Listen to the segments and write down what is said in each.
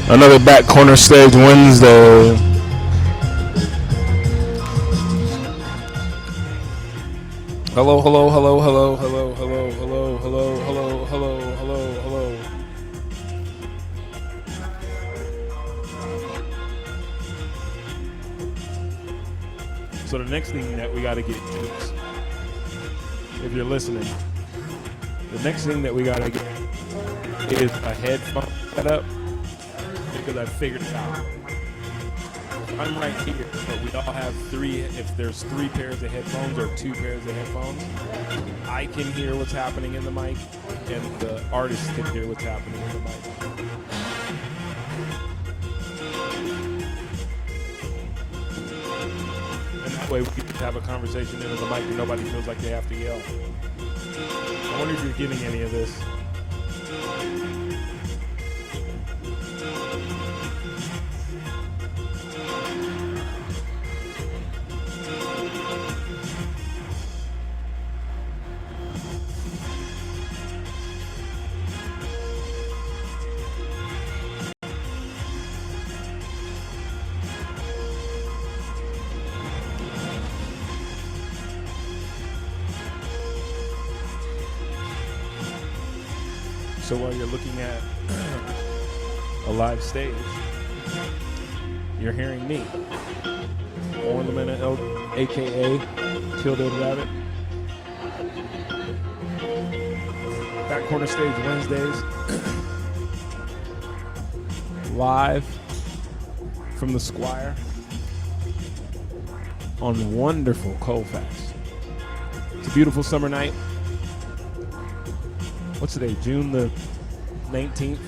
Another back corner stage Wednesday. Hello, hello, hello, hello, hello, hello, hello, hello, hello, hello, hello, hello. So the next thing that we got to get to, if you're listening, the next thing that we got to get is a headphone setup, because I figured it out. I'm right here, but we all have three. If there's 3 pairs of headphones or 2 pairs of headphones, I can hear what's happening in the mic, and the artist can hear what's happening in the mic. And that way we can just have a conversation into the mic and nobody feels like they have to yell. I wonder if you're getting any of this. So while you're looking at a live stage, you're hearing me, Ornament, aka Tilted Rabbit. Back Corner Stage Wednesdays, live from the Squire on wonderful Colfax. It's a beautiful summer night. What's today? June the 19th.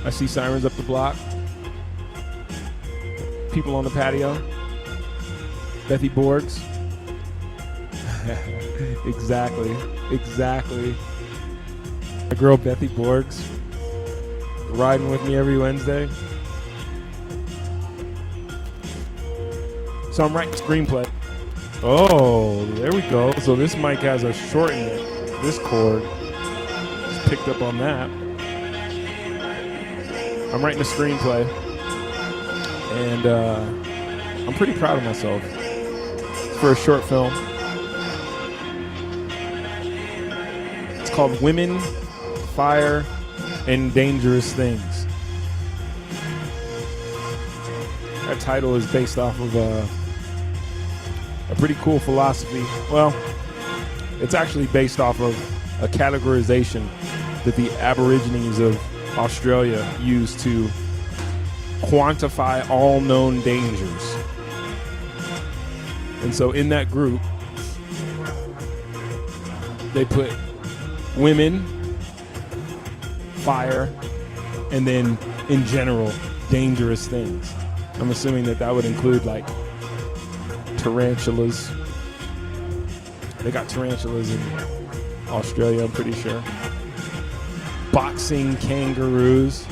I see sirens up the block. People on the patio. Bethy Borgs. Exactly. My girl Bethy Borgs riding with me every Wednesday. So I'm writing screenplay. Oh, there we go. So this mic has a shortened this cord. Just picked up on that. I'm writing a screenplay, and I'm pretty proud of myself. It's for a short film. It's called Women, Fire, and Dangerous Things. That title is based off of a pretty cool philosophy. Well, it's actually based off of a categorization that the Aborigines of Australia used to quantify all known dangers. And so in that group, they put women, fire, and then in general, dangerous things. I'm assuming that would include like tarantulas. They got tarantulas in Australia, I'm pretty sure. Boxing kangaroos.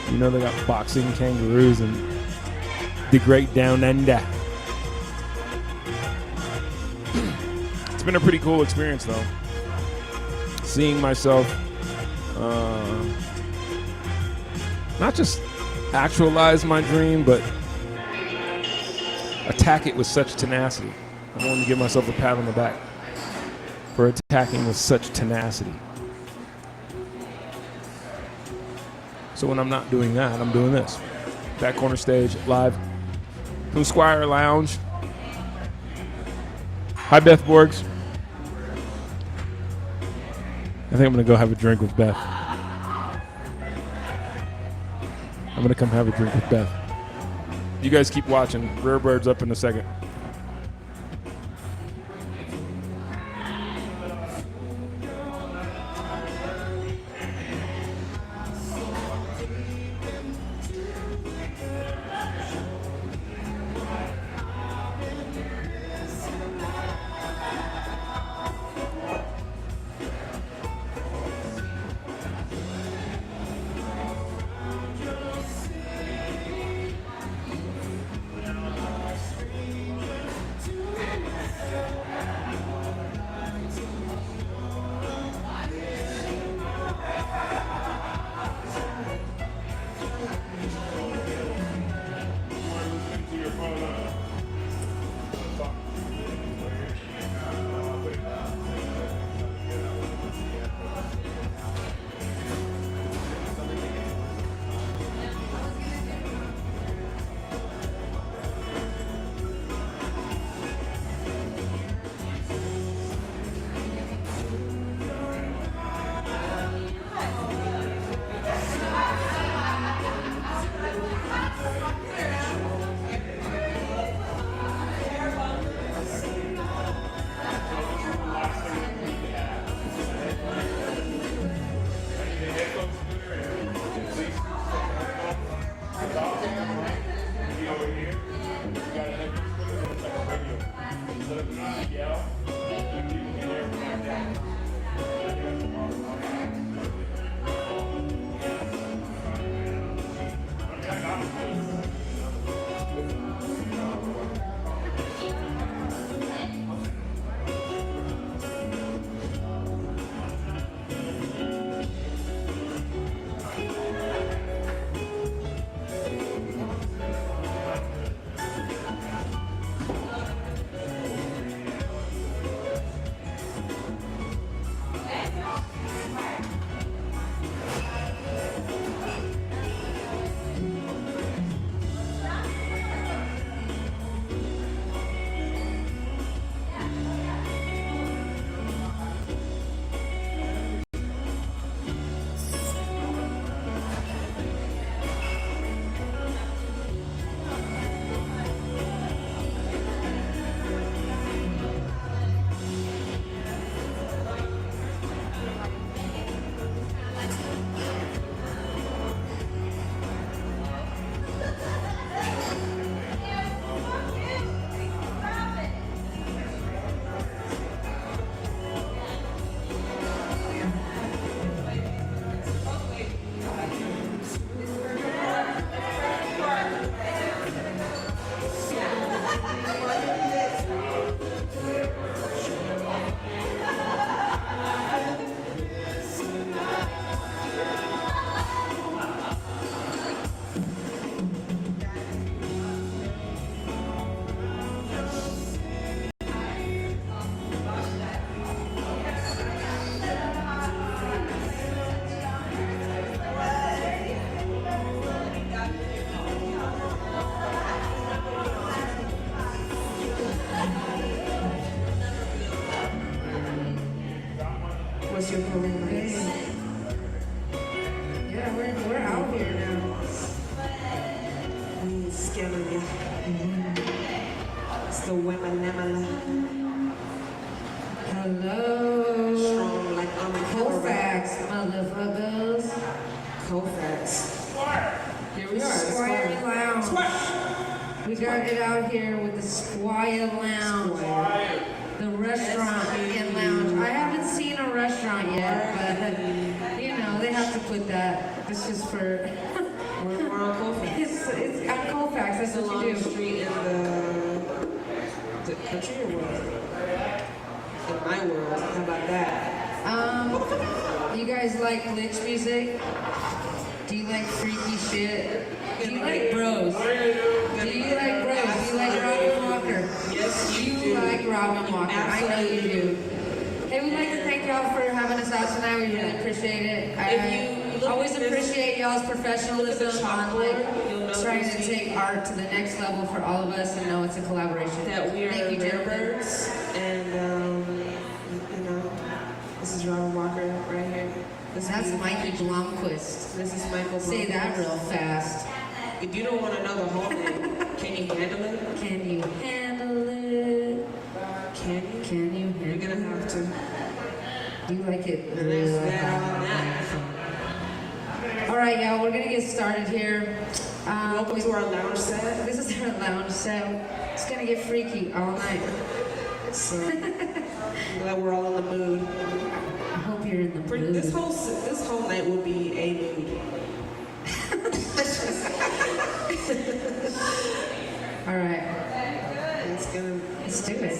You know they got boxing kangaroos in the Great Down Under. It's been a pretty cool experience though. Seeing myself not just actualize my dream, but attack it with such tenacity. I wanted to give myself a pat on the back for attacking with such tenacity. So when I'm not doing that, I'm doing this. Back Corner Stage, live from Squire Lounge. Hi, Beth Borgs. I think I'm going to go have a drink with Beth. I'm going to come have a drink with Beth. You guys keep watching. Rare Bird's up in a second. us your police. Yeah, we're out here now. Scamming you. It's the women, Hello. strong like Colfax, motherfuckers. Colfax. Here we are. Squire Lounge. We got it out here with the Squire Lounge. The restaurant and lounge. I haven't seen a restaurant yet, but you know, they have to put that. This is for... We're on Colfax. It's on Colfax, that's what you do. Street in the country or what? In my world. How about that? You guys like glitch music? Do you like freaky shit? Do you like bros? Do you like bros? Do you like Robin Walker? Yes, you like Robin Walker. I know you do. Hey, we'd like to thank y'all for having us out tonight. We really appreciate it. I always appreciate y'all's professionalism on like trying to take art to the next level for all of us and know it's a collaboration. That we are Thank you, members, and you know, this is Robin Walker right here. That's Mikey Blomquist. This is Michael. Say that real fast. If you don't want to know the whole name, can you handle it? Can you handle it? Can you? Can you handle it? You're gonna have to. Do you like it? And there's that on that. All right, y'all, we're gonna get started here. Welcome to our lounge set. This is our lounge set. It's gonna get freaky all night. So I'm glad we're all in the mood. I hope you're in the mood. This whole night will be a mood. All right. Let's do it.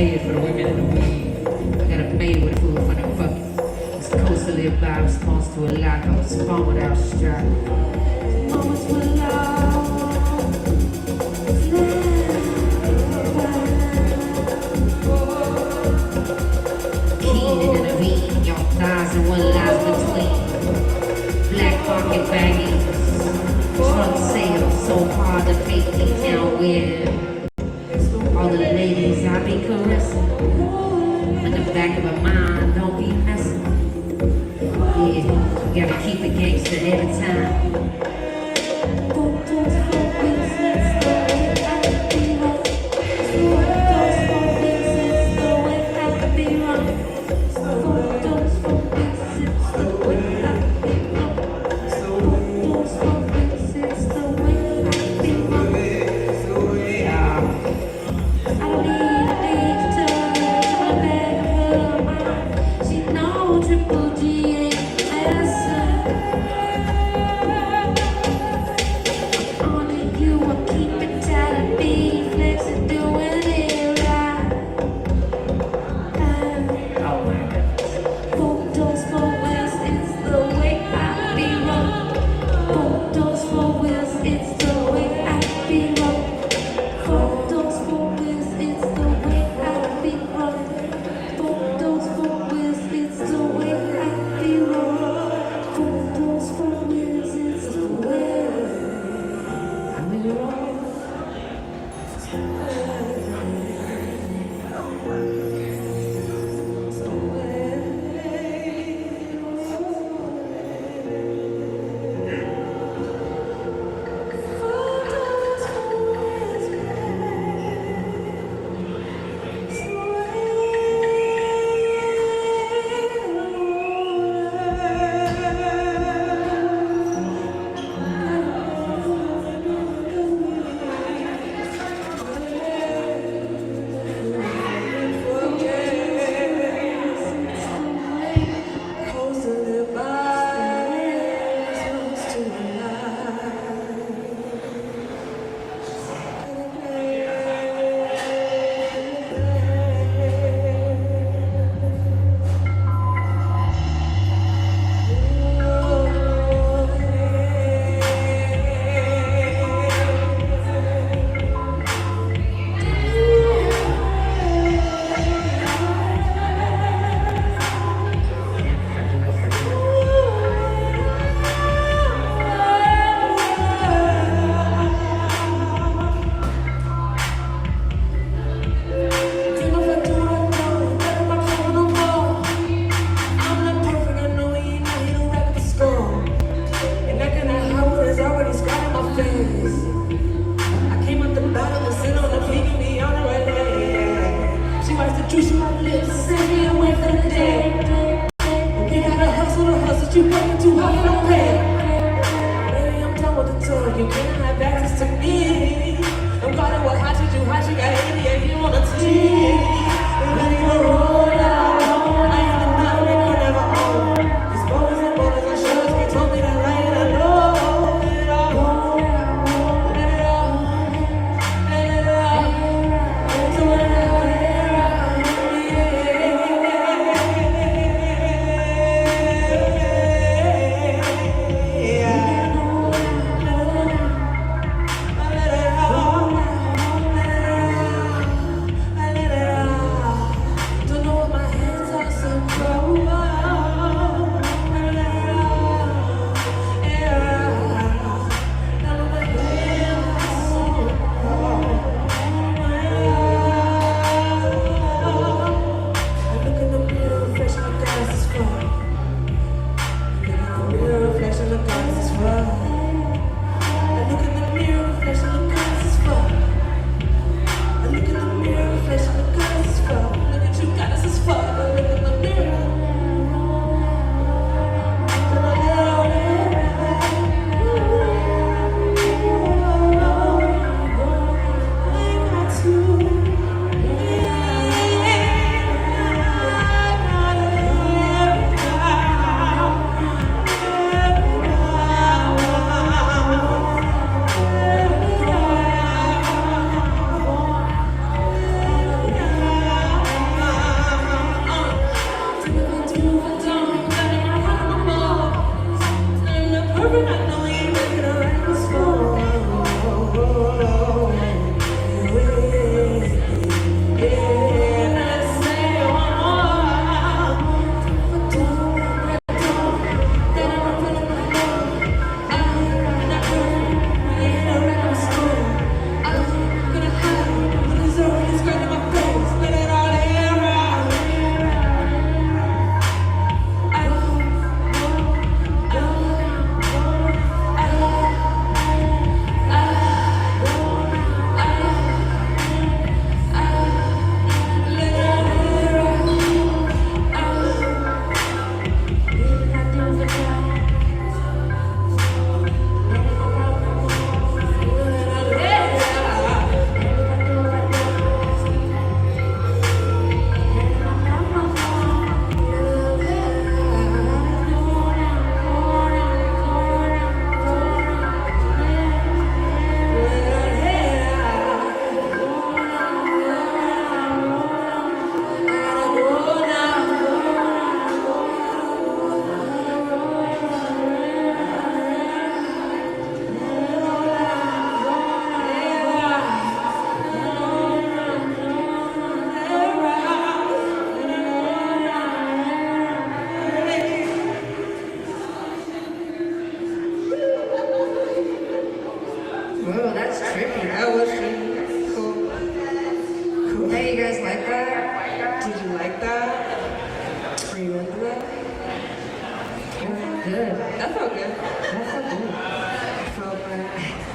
made for the women in the weed. I got a made with food for the fucking. It's supposed to live by response to a lack. I was spawned without strife. Moments with love. Heated in a V, your thighs and what lies between. Black market baggies, trunk sales, so hard to fake they can't win. All the ladies I be caressing, in the back of my mind, don't be messing. Yeah, gotta keep it gangster every time. You working too hard for no pay. Baby, I'm done with the tour. You can't have access to me. I'm caught in what hot you do, hot you got 80 and you on a team. Ready to roll out. I am the man we could never own. These boulders and boulders and shirts, they told me to write it. I know. Let it all. Let it all. Let it all. So let it all.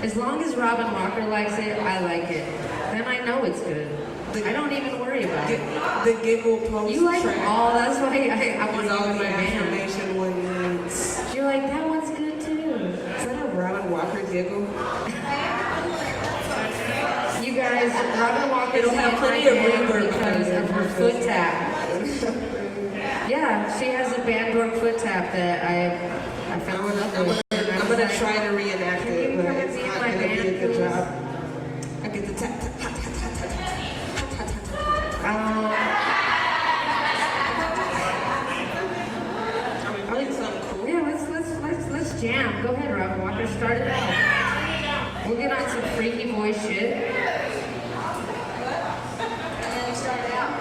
As long as Robin Walker likes it, I like it. Then I know it's good. I don't even worry about it. The giggle post You like track. them all, that's why I want Is you all in the my band. affirmation one needs. You're like, that one's good too. Is that a Robin Walker giggle? You guys, Robin Walker It'll have plenty of reverb because of her foot tap. Yeah, she has a Bandorg foot tap that I found with. I'm gonna try to reenact Can it, you but come and it's be not in my gonna be a band, good please? job. I get the tap tap tap tap tap tap tap tap tap tap. I think something cool. Yeah, let's jam. Go ahead, Robin Walker, start it out. We'll get on some freaky voice shit. Start it out.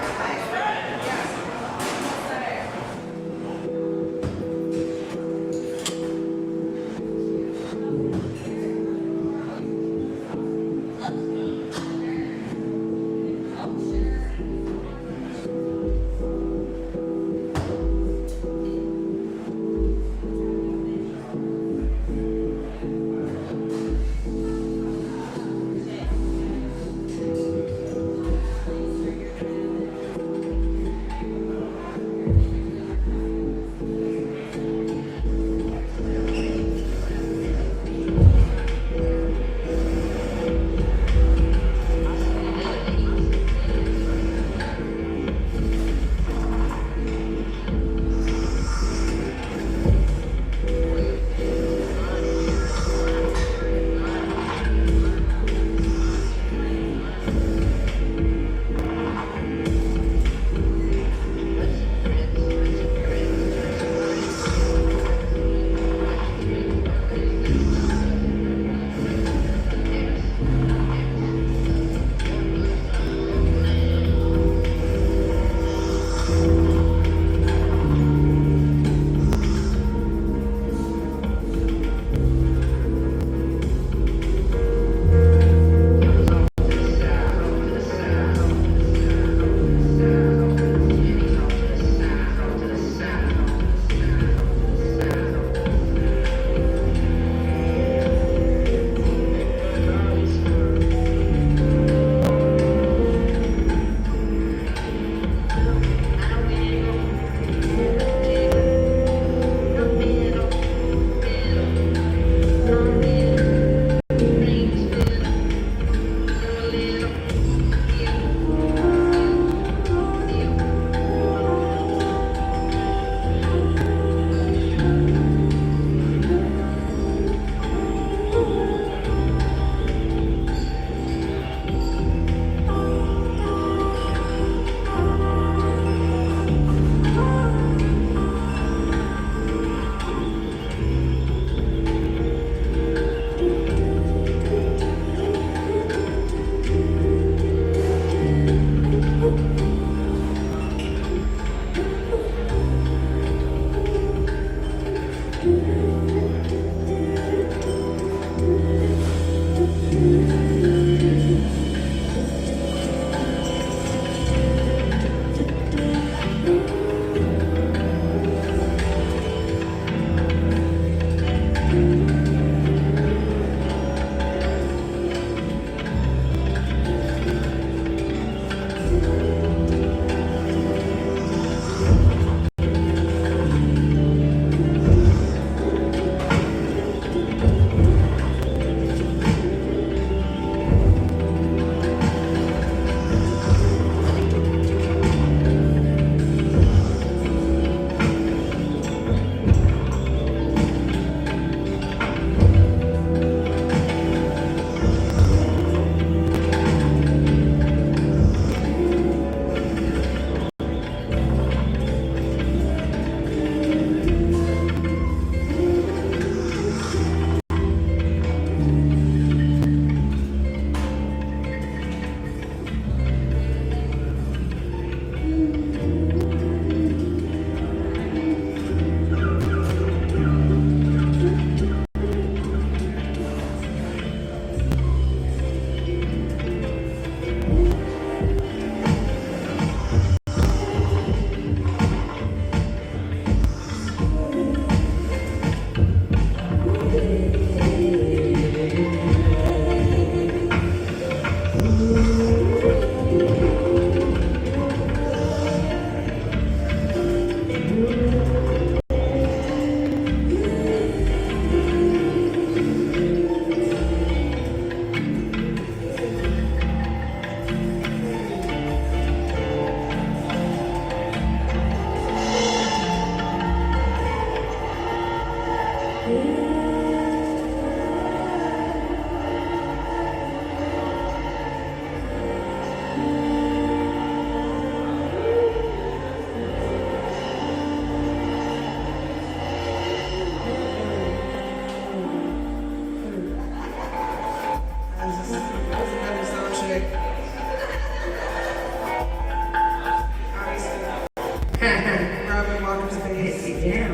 Grabbing Walker's face. Yeah,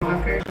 Walker.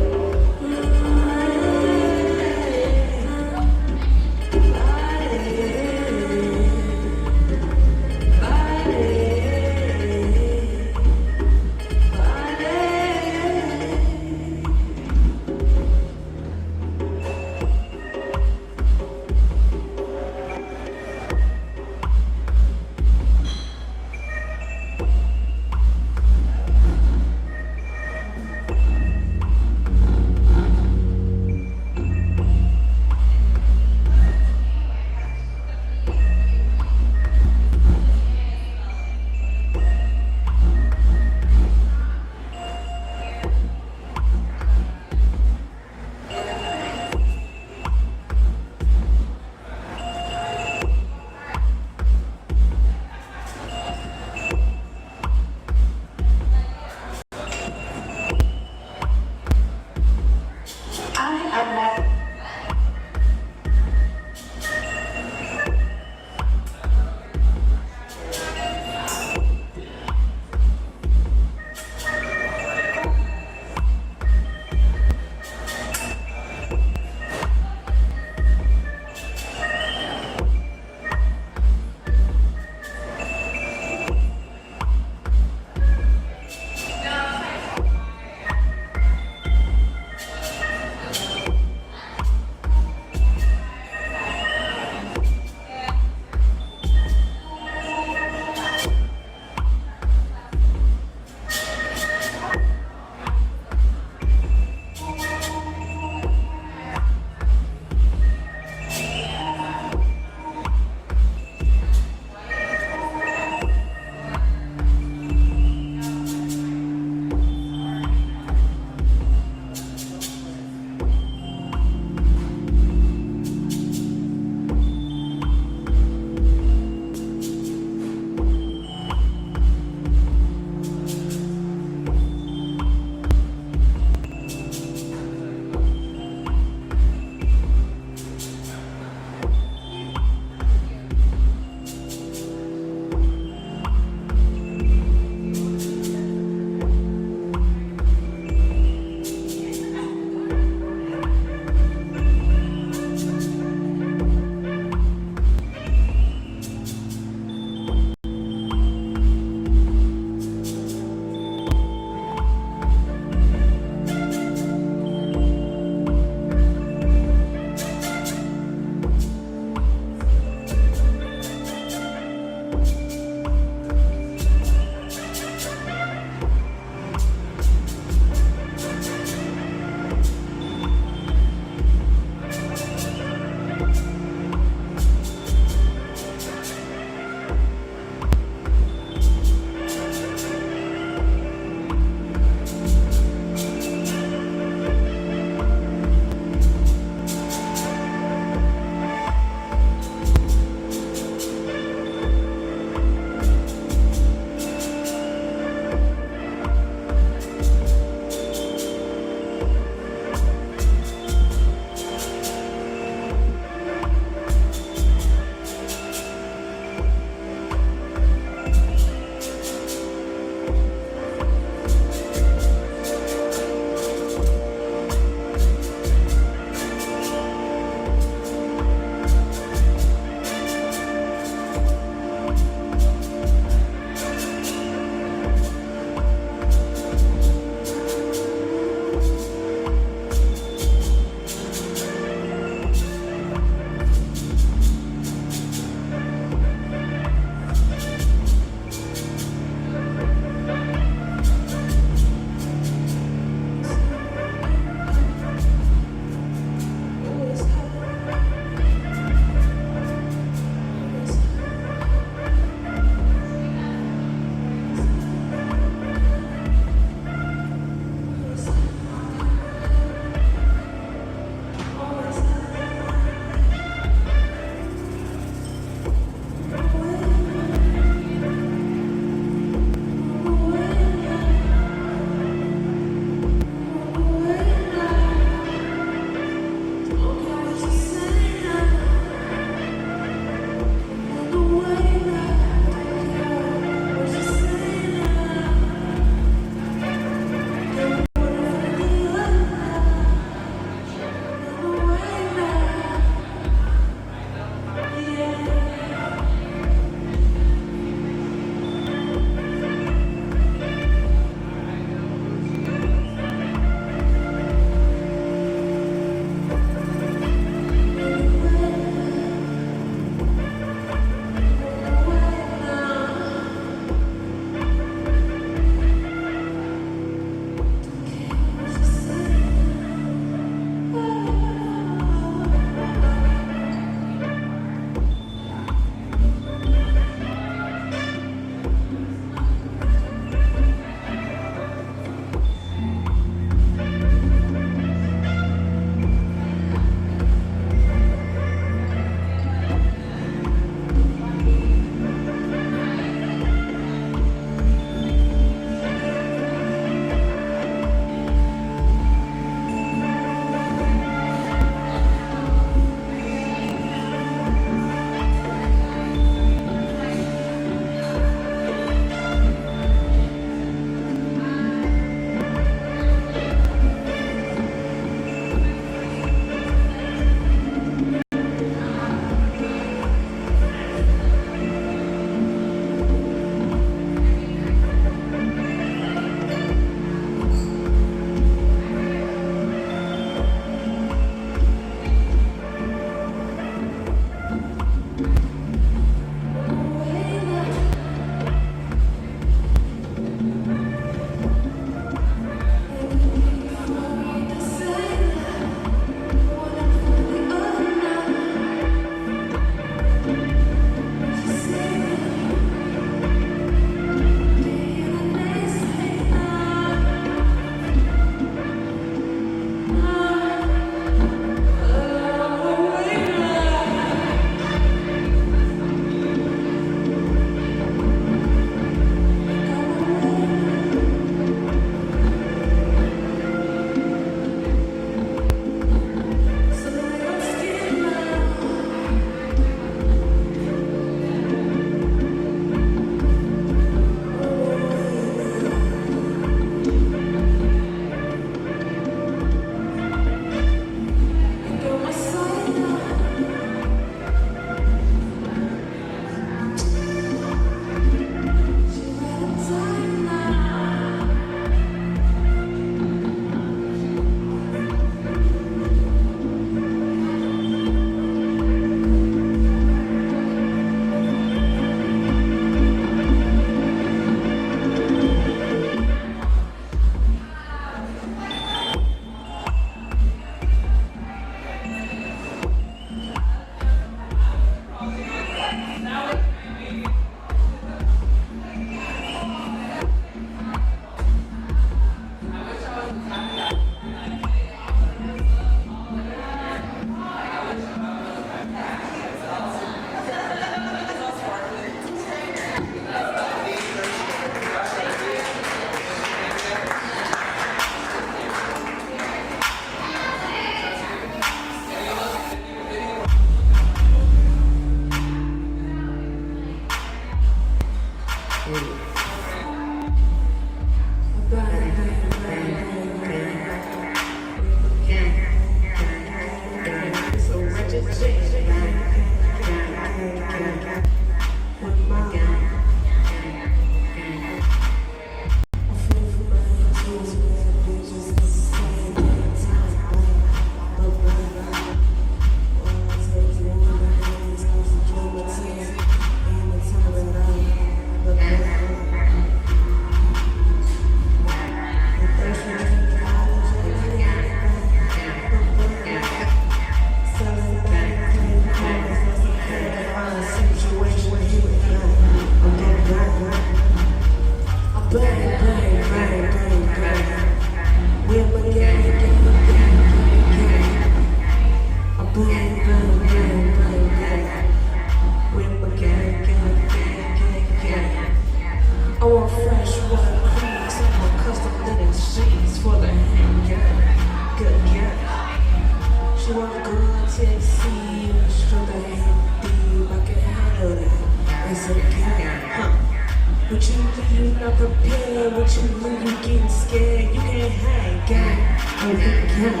not prepared with you when you getting scared. You can't hang, gang. Oh, gang.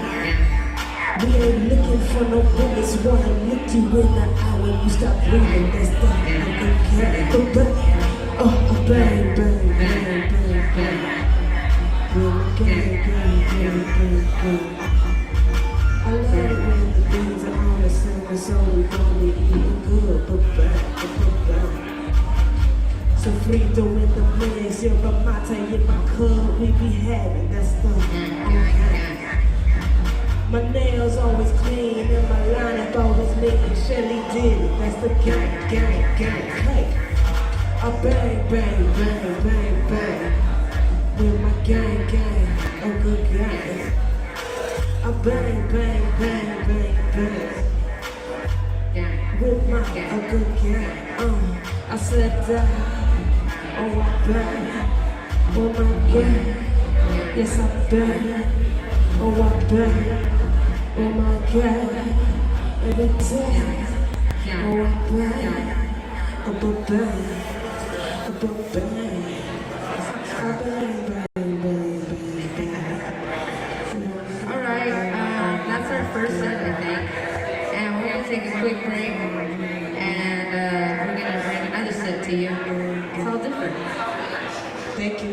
We ain't looking for no bullets. Wanna look you in the eye when you stop breathing. That's that. Oh, bang, bang, bang, bang, bang. Gang, gang, gang, gang, gang. I love it when the things are all the same. It's only gonna be eating good, but bang. So free throwing the minutes, you're a mate in my club, we be having that stuff. My nails always clean and my lineup always making Shelly did it. That's the gang. Hey, I bang, bang, bang, bang, bang. With my gang, a good gang. I bang, bang, bang, bang, bang. With my a good gang. I said that. Oh, I bang. Oh my gang. Yes, I bang. Oh, I bang. Oh my God, every time. Oh, I bang. Oh, bang. Oh, bang. I bang, bang, bang, bang. Alright, that's our first set, I think. And we're gonna take a quick break. And we're gonna bring another set to you. It's all different. Thank you.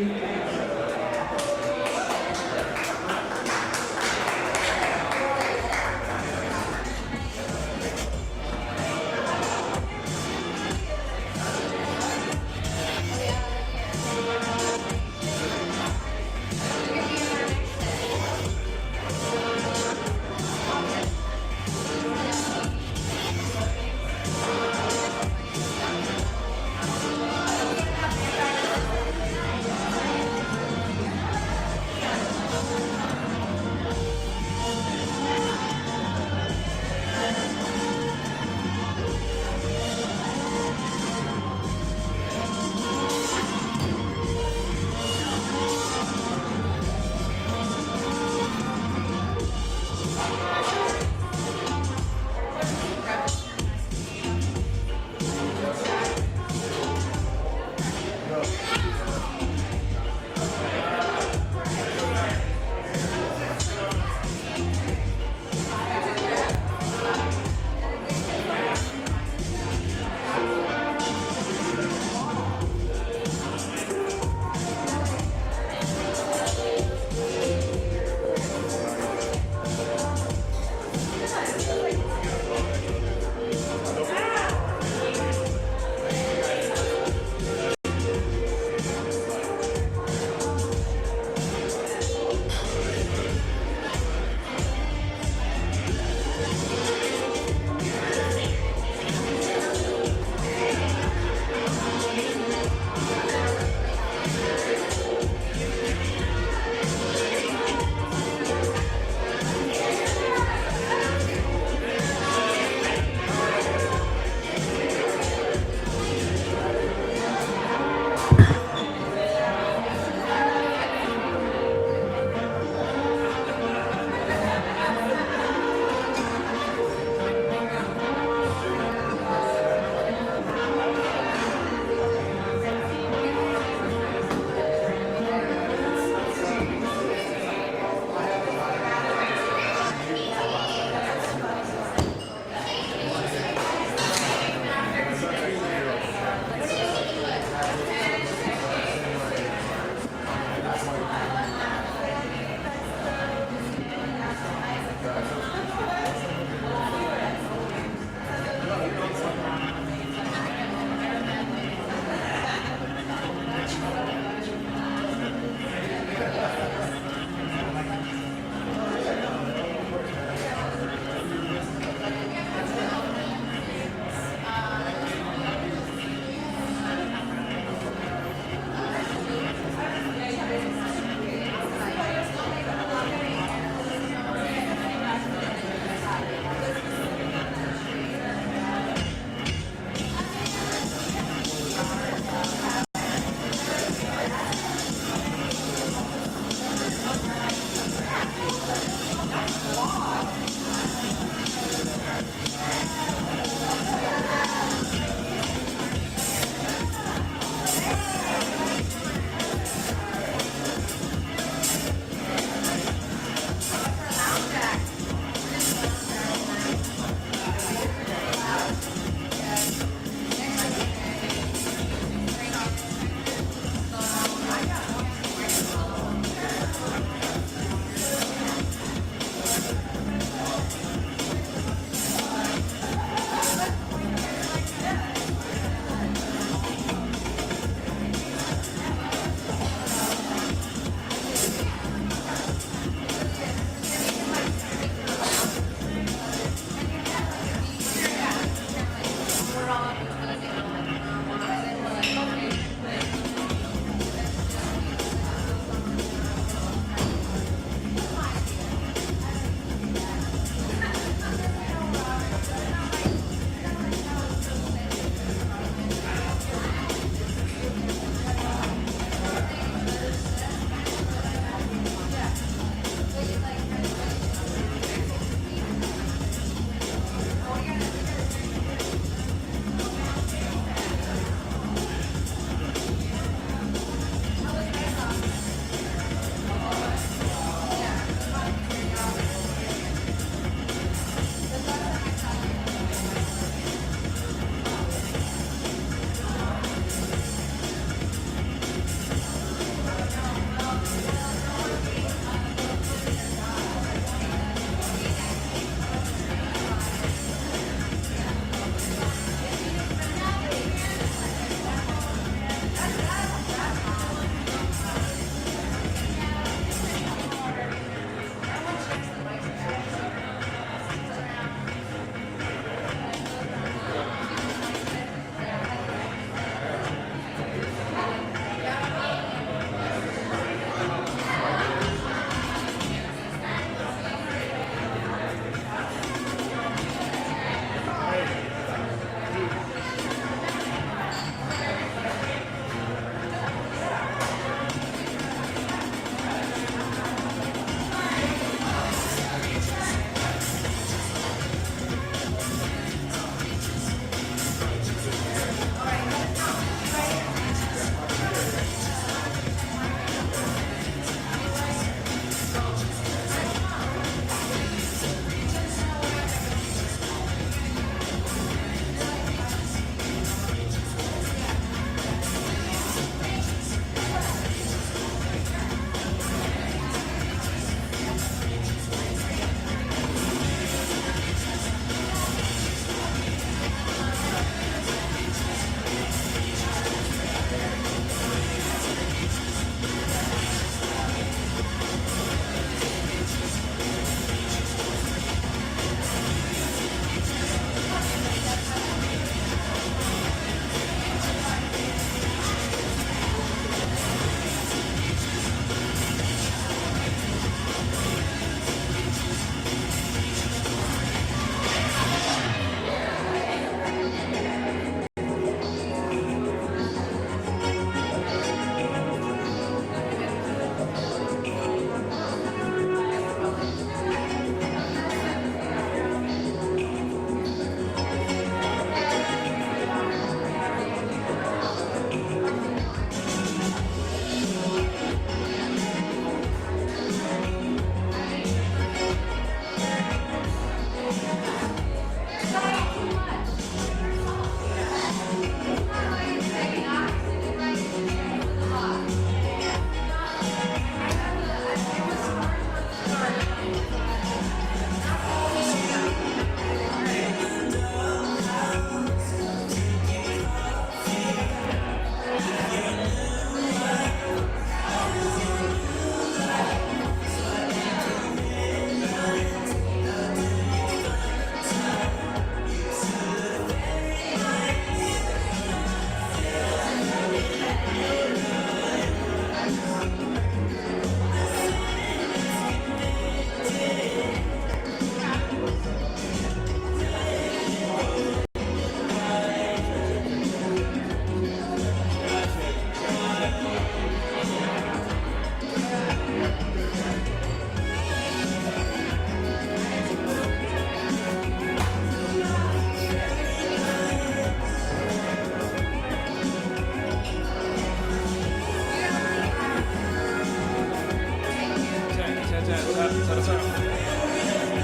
us out.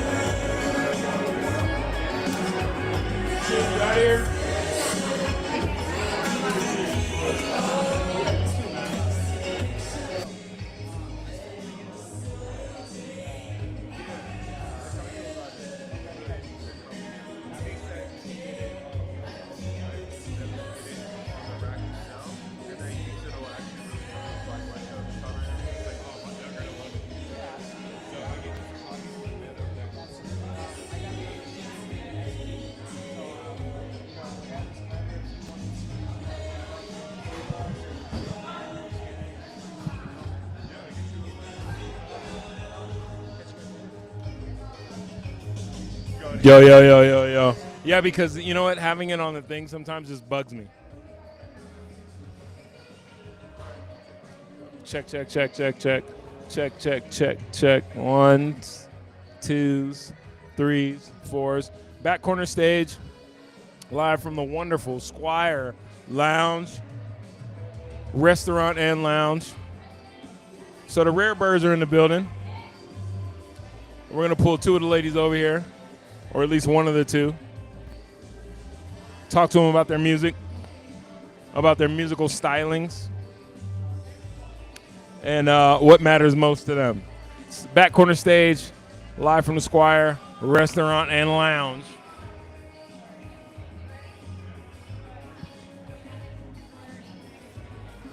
You out here? Yo. Yeah, because you know what? Having it on the thing sometimes just bugs me. Check. Ones, twos, threes, fours. Back corner stage, live from the wonderful Squire Lounge, restaurant and lounge. So the Rare Birds are in the building. We're going to pull two of the ladies over here, or at least one of the two. Talk to them about their music, about their musical stylings, and what matters most to them. Back corner stage, live from the Squire, restaurant and lounge.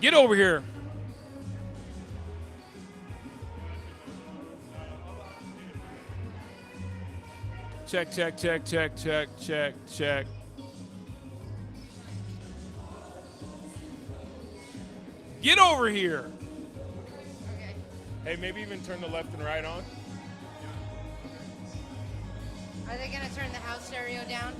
Get over here. Check. Get over here. Okay. Hey, maybe even turn the left and right on. Are they gonna turn the house stereo down?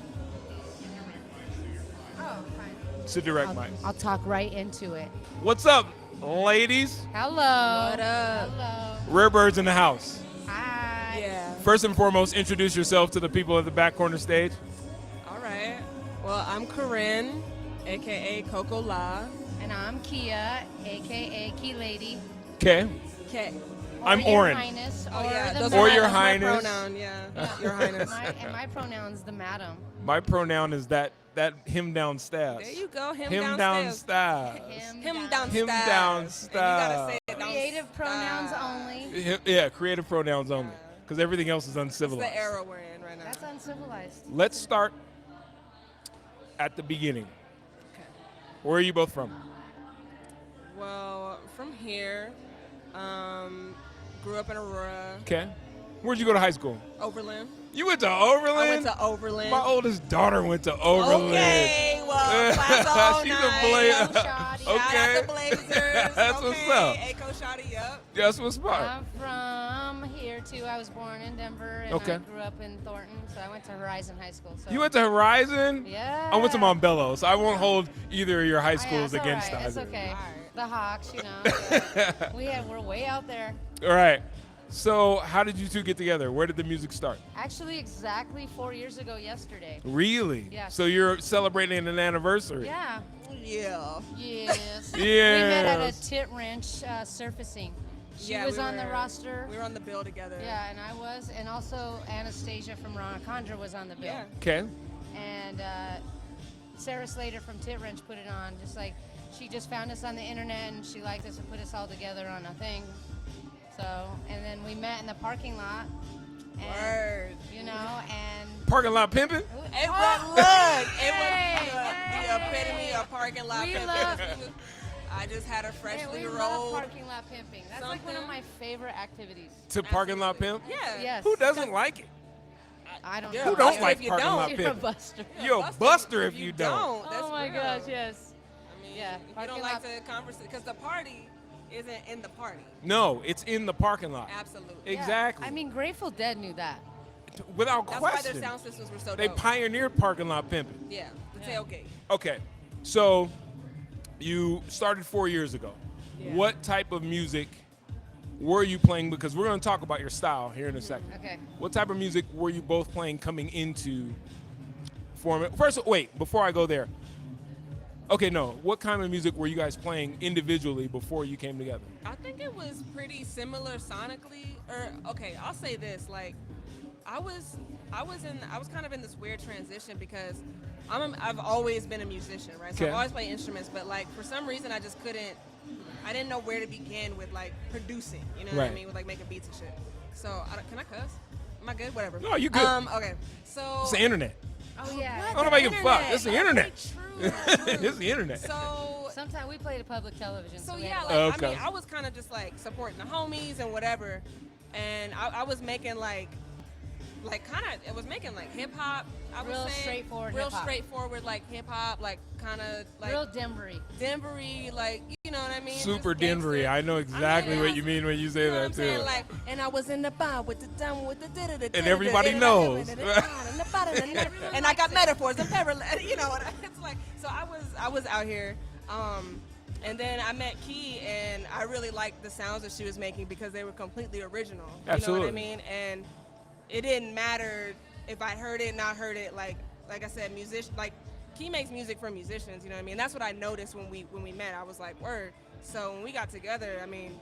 Oh, fine. It's a direct mic. I'll talk right into it. What's up, ladies? Hello. What up? Hello. Rare Birds in the house. Hi. Yeah. First and foremost, introduce yourself to the people at the back corner stage. All right. Well, I'm Corinne, aka Coco La. And I'm Kia, aka Key Lady. Okay. Okay. I'm Or Your Oren. Highness, Oh or yeah, the those Or are madam. Your that's my Highness. pronoun. Yeah. Your Highness. My pronoun's the madam. My pronoun is that him down stairs. There you go. Him Him downstairs. downstairs. Him down. downstairs. Him downstairs. And you gotta say it Creative pronouns only. Yeah, creative pronouns only, because everything else is It's uncivilized. the era we're in right now. That's uncivilized. Let's start at the beginning. Okay. Where are you both from? Well, from here, grew up in Aurora, Okay. Where'd you go to high school? Overland. You went to Overland? I went to Overland. My oldest daughter went to Overland. Okay, well, class all She's night. a blazer. Shoddy. Okay. Shout out the Blazers. That's okay. what's up. Aco Shotty, yep. That's what's up. I'm from here too. I was born in Denver and Okay. I grew up in Thornton, so I went to Horizon High School. So You went to Horizon? Yeah. I went to Montbello, so I won't hold either of your high Oh, yeah, schools it's against all right. either. It's okay. All right. The Hawks, you know. We're way out there. All right. So how did you two get together? Where did the music start? Actually, exactly 4 years ago yesterday. Really? Yeah. So you're celebrating an anniversary? Yeah. Yeah. Yes. Yes. We met at a tit wrench surfacing. She Yeah, was we on the were- roster. We were on the bill together. Yeah, and I was, and also Anastasia from Ronacondra was on the bill. Yeah. Okay. And Sarah Slater from Tit Wrench put it on. Just like she just found us on the internet and she liked us and put us all together on a thing. So, and then we met in the parking lot. And, Word. you know, and Parking lot pimping? It was, Oh, look, hey, it was the hey. epitome of parking lot We pimping. love- I just had a hey, freshly we love rolled. parking lot pimping. That's like one of something. my favorite activities. To parking lot pimp? Yeah. Yes. Who doesn't like it? I don't You're know. a buster like if you parking don't. lot You're a pimping? buster. You're a buster if you don't. That's Oh my real. gosh, yes. I mean, Yeah, you parking don't like lot- to converse because the party isn't in the party. No, it's in the parking lot. Absolutely. Yeah. Exactly. I mean, Grateful Dead knew that. That's Without why question. their sound systems were so They dope. pioneered parking lot pimping. Yeah, the Yeah. tailgate. Okay, so you started 4 years ago. Yeah. What type of music were you playing? Because we're going to talk about your style here in a second. Okay. What type of music were you both playing coming into forming? First, wait, before I go there, Okay, no. What kind of music were you guys playing individually before you came together? I think it was pretty similar sonically. Or okay, I'll say this: like, I was kind of in this weird transition because I've always been a musician, right? So Okay. I've always played instruments, but like for some reason I just couldn't. I didn't know where to begin with like producing. You know what I Right. mean? With like making beats and shit. So can I cuss? Am I good? Whatever. No, you good. Okay. So. It's the internet. Oh yeah. I don't know if I give a fuck. It's the internet. True. It's the internet. So. Sometimes we play to public television. So we yeah, have- like Okay. I mean, I was kind of just like supporting the homies and whatever, and I was making like kind of it was making like hip hop. I would Real say straightforward real hip-hop. straightforward like hip hop, like kind of like real Denvery. Denvery, like you know what I mean? Super Just gangster. Denvery. I know exactly what you mean when you say You know what that I'm too. saying? Like, and I was in the bar with the dumb with the And everybody knows. and I got metaphors and parallel. You know what? It's like so I was out here. And then I met Key, and I really liked the sounds that she was making because they were completely original. Absolutely. You know what I mean? And it didn't matter if I heard it, not heard it. Like I said, Key makes music for musicians. You know what I mean? That's what I noticed when we met. I was like, word. So when we got together, I mean,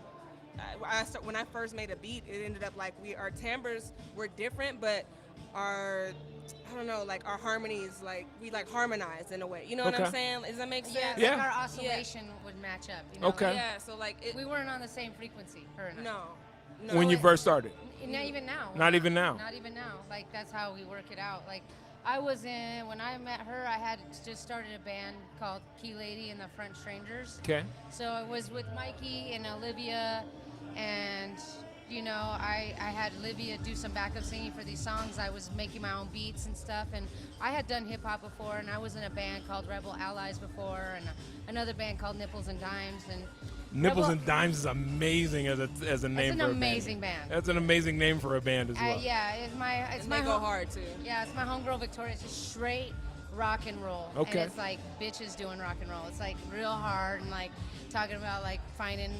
when I first made a beat, it ended up like our timbres were different, but our our harmonies, like we like harmonized in a way. You know what Okay. I'm saying? Does that make sense? Yeah, Yeah. like our oscillation would match up. You know? Okay. Yeah. So like We weren't on the same frequency, her and I. no. When you first started. Not even now. Not even now. Not even now. Like that's how we work it out. Like when I met her, I had just started a band called Key Lady and the French Strangers. Okay. So I was with Mikey and Olivia, and I had Olivia do some backup singing for these songs. I was making my own beats and stuff, and I had done hip hop before, and I was in a band called Rebel Allies before, and another band called Nipples and Dimes, and Nipples Rebel- and Dimes is amazing as a name It's an for a band. amazing band. That's an amazing name for a band as well. Yeah, it's And my they go home- hard too. Yeah, it's my homegirl Victoria. It's just straight rock and roll. Okay. And it's like bitches doing rock and roll. It's like real hard and like talking about like finding,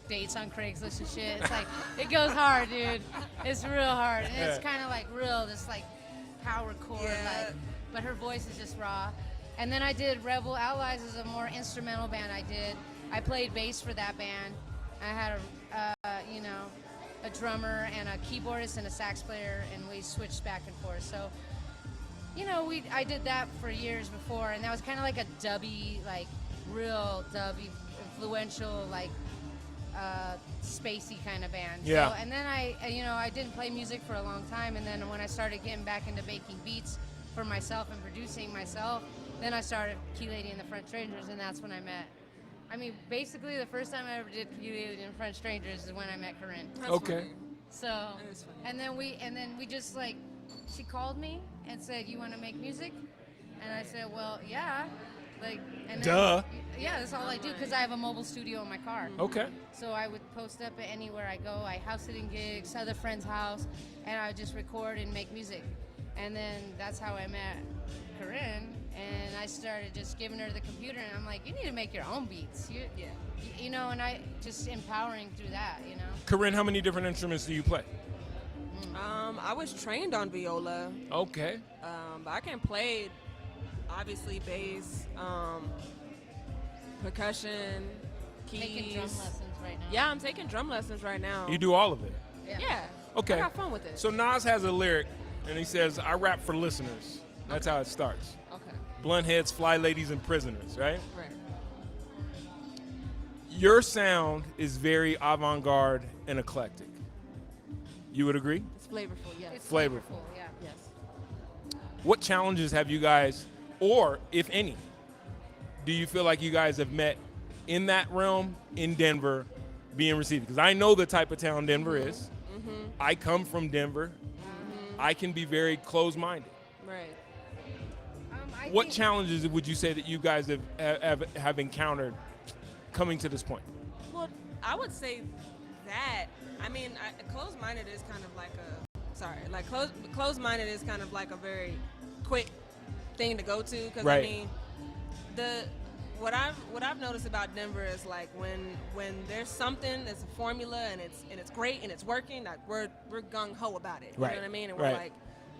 dates on Craigslist and shit. It's like it goes hard, dude. It's real hard. And it's Yeah. kind of like real, just like power chord, Yeah. but her voice is just raw. And then I did Rebel Allies as a more instrumental band. I played bass for that band. I had a drummer and a keyboardist and a sax player, and we switched back and forth. So, I did that for years before, and that was kind of like a dubby, like real dubby, influential, like spacey kind of band. Yeah. So, and then I didn't play music for a long time, and then when I started getting back into making beats for myself and producing myself, then I started Key Lady and the French Strangers, and that's when I met. I mean, basically, the first time I ever did Key Lady and French Strangers is when I met Corinne. Okay. So, That is funny. and then we just like, she called me and said, "You want to make music?" And I said, "Well, yeah." Like, and then- Duh. yeah, that's all I do because I have a mobile studio in my car. Okay. So I would post up at anywhere I go. I house sitting gigs, other friends' house, and I would just record and make music. And then that's how I met Corinne. And I started just giving her the computer, and I'm like, you need to make your own beats. And I just empowering through that, Corinne, how many different instruments do you play? I was trained on viola. Okay. But I can play, obviously, bass, percussion, keys. Taking drum lessons right now. Yeah, I'm taking drum lessons right now. You do all of it. Yeah. Okay. I got fun with it. So Nas has a lyric, and he says, "I rap for listeners." That's how it starts. Okay. Blunt heads, fly ladies, and prisoners, right? Right. Your sound is very avant-garde and eclectic. You would agree? It's flavorful, yes. It's Flavorful. yeah. Yes. What challenges have you guys, or if any, do you feel like you guys have met in that realm in Denver being received? Because I know the type of town Denver is. Mm-hmm. I come from Denver. I can be very closed-minded. Right. What challenges would you say that you guys have encountered coming to this point? Well, I would say that. I mean, closed-minded is kind of like closed-minded is kind of like a very quick thing to go to. Because Right. I mean, what I've noticed about Denver is like when there's something that's a formula and it's great and it's working, like we're gung ho about it. You Right. know what I mean? And we're Right.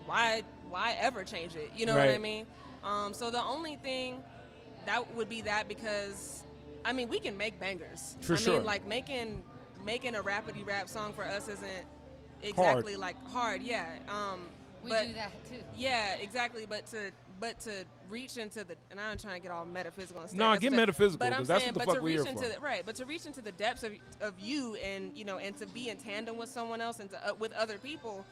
like, why ever change it? You know Right. what I mean? So the only thing that would be that, because I mean we can make bangers. For I sure. mean, like making a rapidy rap song for us isn't exactly like hard. Yeah. We but, do that too. Yeah, exactly. But to reach into the, and I'm not trying to get all metaphysical and stuff. No, get metaphysical, But I'm because that's saying, what the but fuck to we're reach here into for. right, but to reach into the depths of you, and you know, and to be in tandem with someone else and to, with other people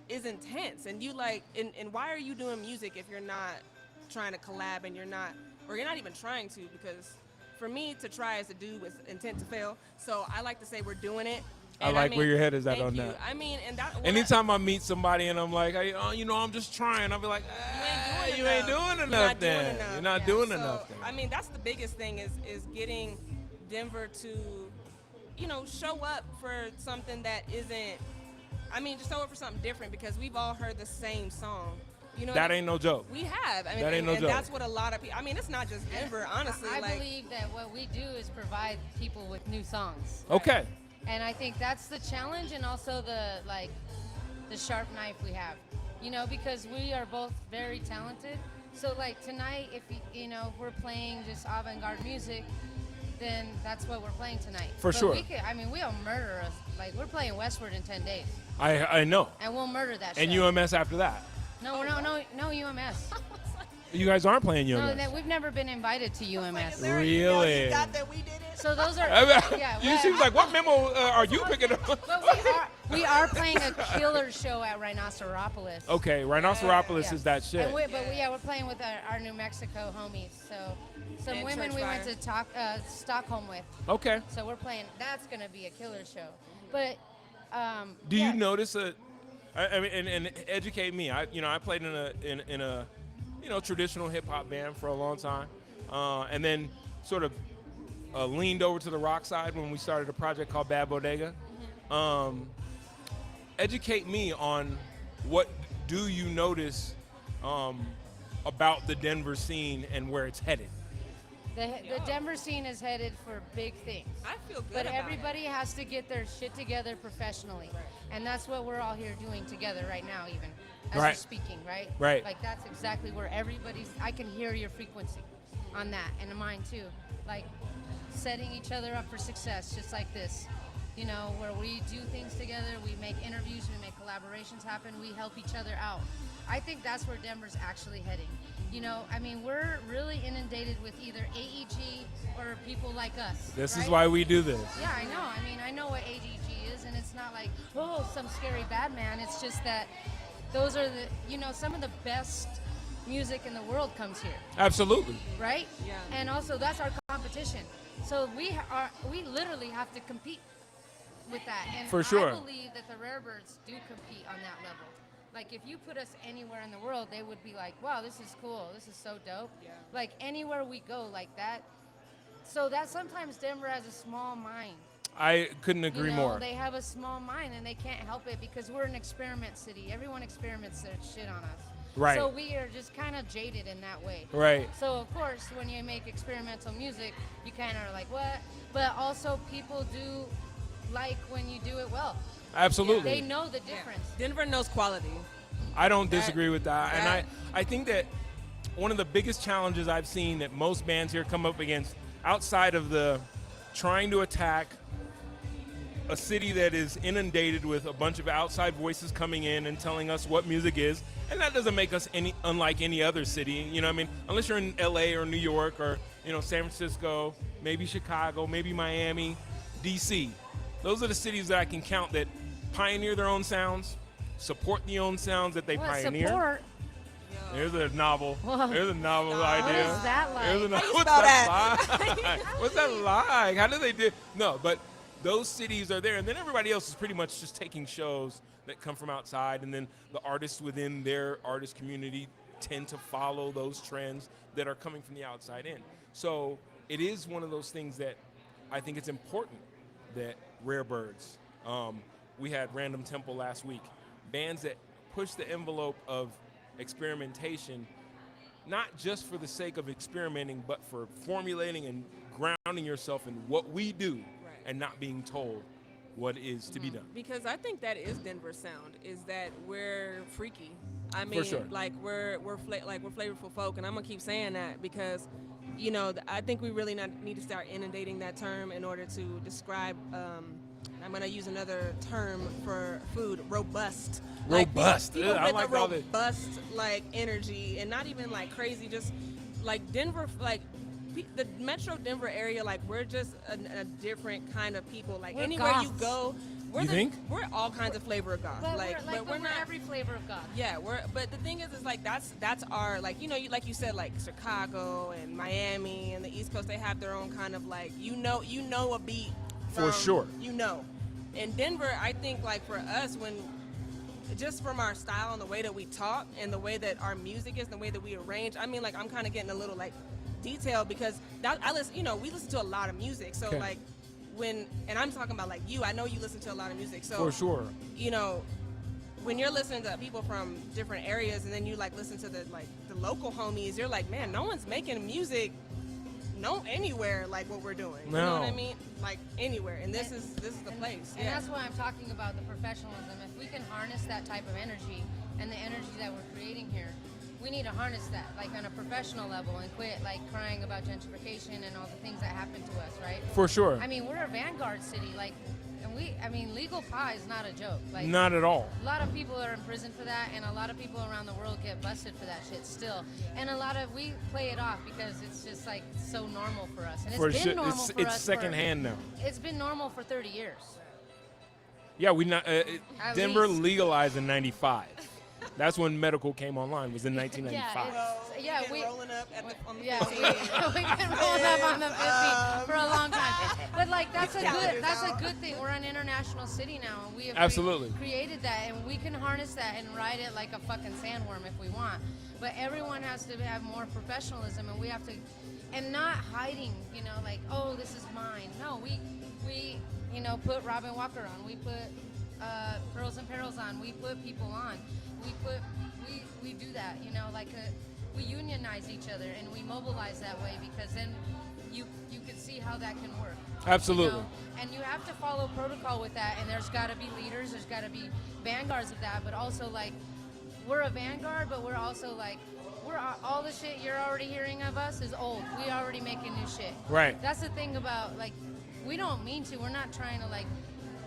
is intense. And you like, and why are you doing music if you're not trying to collab, and you're not even trying to? Because for me, to try is to do with intent to fail. So I like to say we're doing it. I And like where your head is at thank on you. that. I mean, and that. Anytime I meet somebody and I'm like, hey, you know, I'm just trying, I'll be like, you ain't doing enough then. You're not doing enough then. I mean, that's the biggest thing is getting Denver to, you know, show up for something that isn't. I mean, just show up for something different, because we've all heard the same song. You know, That ain't no joke. We have. I mean, That ain't no and joke. that's what a lot of people. I mean, it's not just Denver, honestly. I like, believe that what we do is provide people with new songs. Okay. And I think that's the challenge, and also the sharp knife we have, you know, because we are both very talented. So like tonight, if you know we're playing just avant-garde music, then that's what we're playing tonight. For sure. I mean, we'll murder us. Like we're playing Westward in 10 days, I know. and we'll murder that. And show. UMS after that. No, UMS. You guys aren't playing No, UMS. we've never been invited to UMS. Really? You got that we did it. So those are. Yeah, You seems like, what memo are you picking up? But we are playing a killer show at Rhinoceropolis. Okay, Rhinoceropolis Yeah. is that shit. And we're playing with our New Mexico homies. So some And women Church we Fire. went to Stockholm with. Okay. So we're playing. That's gonna be a killer show. But Do yeah. you notice I mean, and educate me. I played in a traditional hip hop band for a long time, and then sort of leaned over to the rock side when we started a project called Bad Bodega. Educate me on what do you notice about the Denver scene and where it's headed. The Denver scene is headed for big things. I feel good But about everybody has to get their shit together professionally. And that's what we're all here doing together right now, even as Right. we're speaking, right? Right. Like that's exactly where I can hear your frequency on that, and mine too. Like setting each other up for success, just like this. You know, where we do things together, we make interviews, we make collaborations happen, we help each other out. I think that's where Denver's actually heading. You know, I mean, we're really inundated with either AEG or people like us. This is right? why we do this. Yeah, I know. I mean, I know what AEG is, and it's not like, oh, some scary bad man. It's just that those are some of the best music in the world comes here, Absolutely. right? Yeah. And also, that's our competition. So we literally have to compete with that. And For sure. I believe that the Rare Birds do compete on that level. Like, if you put us anywhere in the world, they would be like, wow, this is cool. This is so dope. Yeah. Like, anywhere we go like that. So that sometimes Denver has a small mind. I couldn't You agree know, more. They have a small mind, and they can't help it because we're an experiment city. Everyone experiments their shit on us. Right. So we are just kind of jaded in that way. Right. So, of course, when you make experimental music, you kind of are like, what? But also, people do like when you do it well. Absolutely. They know the difference. Denver knows quality. I don't disagree with that. And I think that one of the biggest challenges I've seen that most bands here come up against, outside of the trying to attack a city that is inundated with a bunch of outside voices coming in and telling us what music is, and that doesn't make us unlike any other city, you know what I mean? Unless you're in LA or New York or, San Francisco, maybe Chicago, maybe Miami, DC. Those are the cities that I can count that pioneer their own sounds, support the own sounds that they pioneer. Support. There's a novel. Whoa. There's a novel What idea. is that like? There's a How you what's spell that like? What's that like? How do they do? No, but those cities are there, and then everybody else is pretty much just taking shows that come from outside, and then the artists within their artist community tend to follow those trends that are coming from the outside in. So it is one of those things that I think it's important that Rare Birds, we had Random Temple last week, bands that push the envelope of experimentation, not just for the sake of experimenting, but for formulating and grounding yourself in what we do and not being told what is to be done. Because I think that is Denver's sound, is that we're freaky. I mean, sure. like we're flavorful folk, and I'm gonna keep saying that because you know, I think we really need to start inundating that term in order to describe. I'm gonna use another term for food: robust. Robust. Like, people I with like a all this. robust like energy, and not even like crazy. Just like Denver, like the Metro Denver area, like we're just a different kind of people. Like We're anywhere you goths. go, You think? we're all kinds of flavor of goth. But But we're not every flavor of God. yeah, but the thing is like that's our, like, you know, like you said, like Chicago and Miami and the East Coast, they have their own kind of like, you know a beat For sure. You know. In Denver, I think like for us, when just from our style and the way that we talk and the way that our music is, the way that we arrange, I mean, like I'm kind of getting a little like detailed because I listen, you know, we listen to a lot of music, so Okay. like and I'm talking about like you, I know you listen to a lot of music, so For sure. you know, when you're listening to people from different areas and then you like listen to the local homies, you're like, man, no one's making music anywhere like what we're doing. You know what I No. mean? Like anywhere. And this is the place. And Yeah. that's why I'm talking about the professionalism. If we can harness that type of energy and the energy that we're creating here, we need to harness that like on a professional level and quit like crying about gentrification and all the things that happen to us, right? For sure. I mean, we're a vanguard city, like, and legal pie is not a joke. Like, Not at all. a lot of people are in prison for that, and a lot of people around the world get busted for that shit still. And we play it off because it's just like so normal for us. And it's For been sure. normal for It's us. secondhand now. It's been normal for 30 years. Yeah, we not At Denver least. legalized in '95. That's when medical came online. Was in 1995. Yeah, We've been we- rolling up on the Yeah, 15. we've been rolling up on the 50 for a long time. But like that's a good thing. We're an international city now, and we have Absolutely. created that, and we can harness that and ride it like a fucking sandworm if we want. But everyone has to have more professionalism, and we have to, and not hiding. You know, like, oh, this is mine. No, we you know, put Robin Walker on. We put Pearls and Perils on. We put people on. We do that, you know, like we unionize each other and we mobilize that way, because then you can see how that can work. Absolutely. You know? And you have to follow protocol with that, and there's got to be leaders, there's got to be vanguards of that, but also like we're a vanguard, but we're also like all the shit you're already hearing of us is old. We already making new shit. Right. That's the thing about, like, we don't mean to. We're not trying to, like,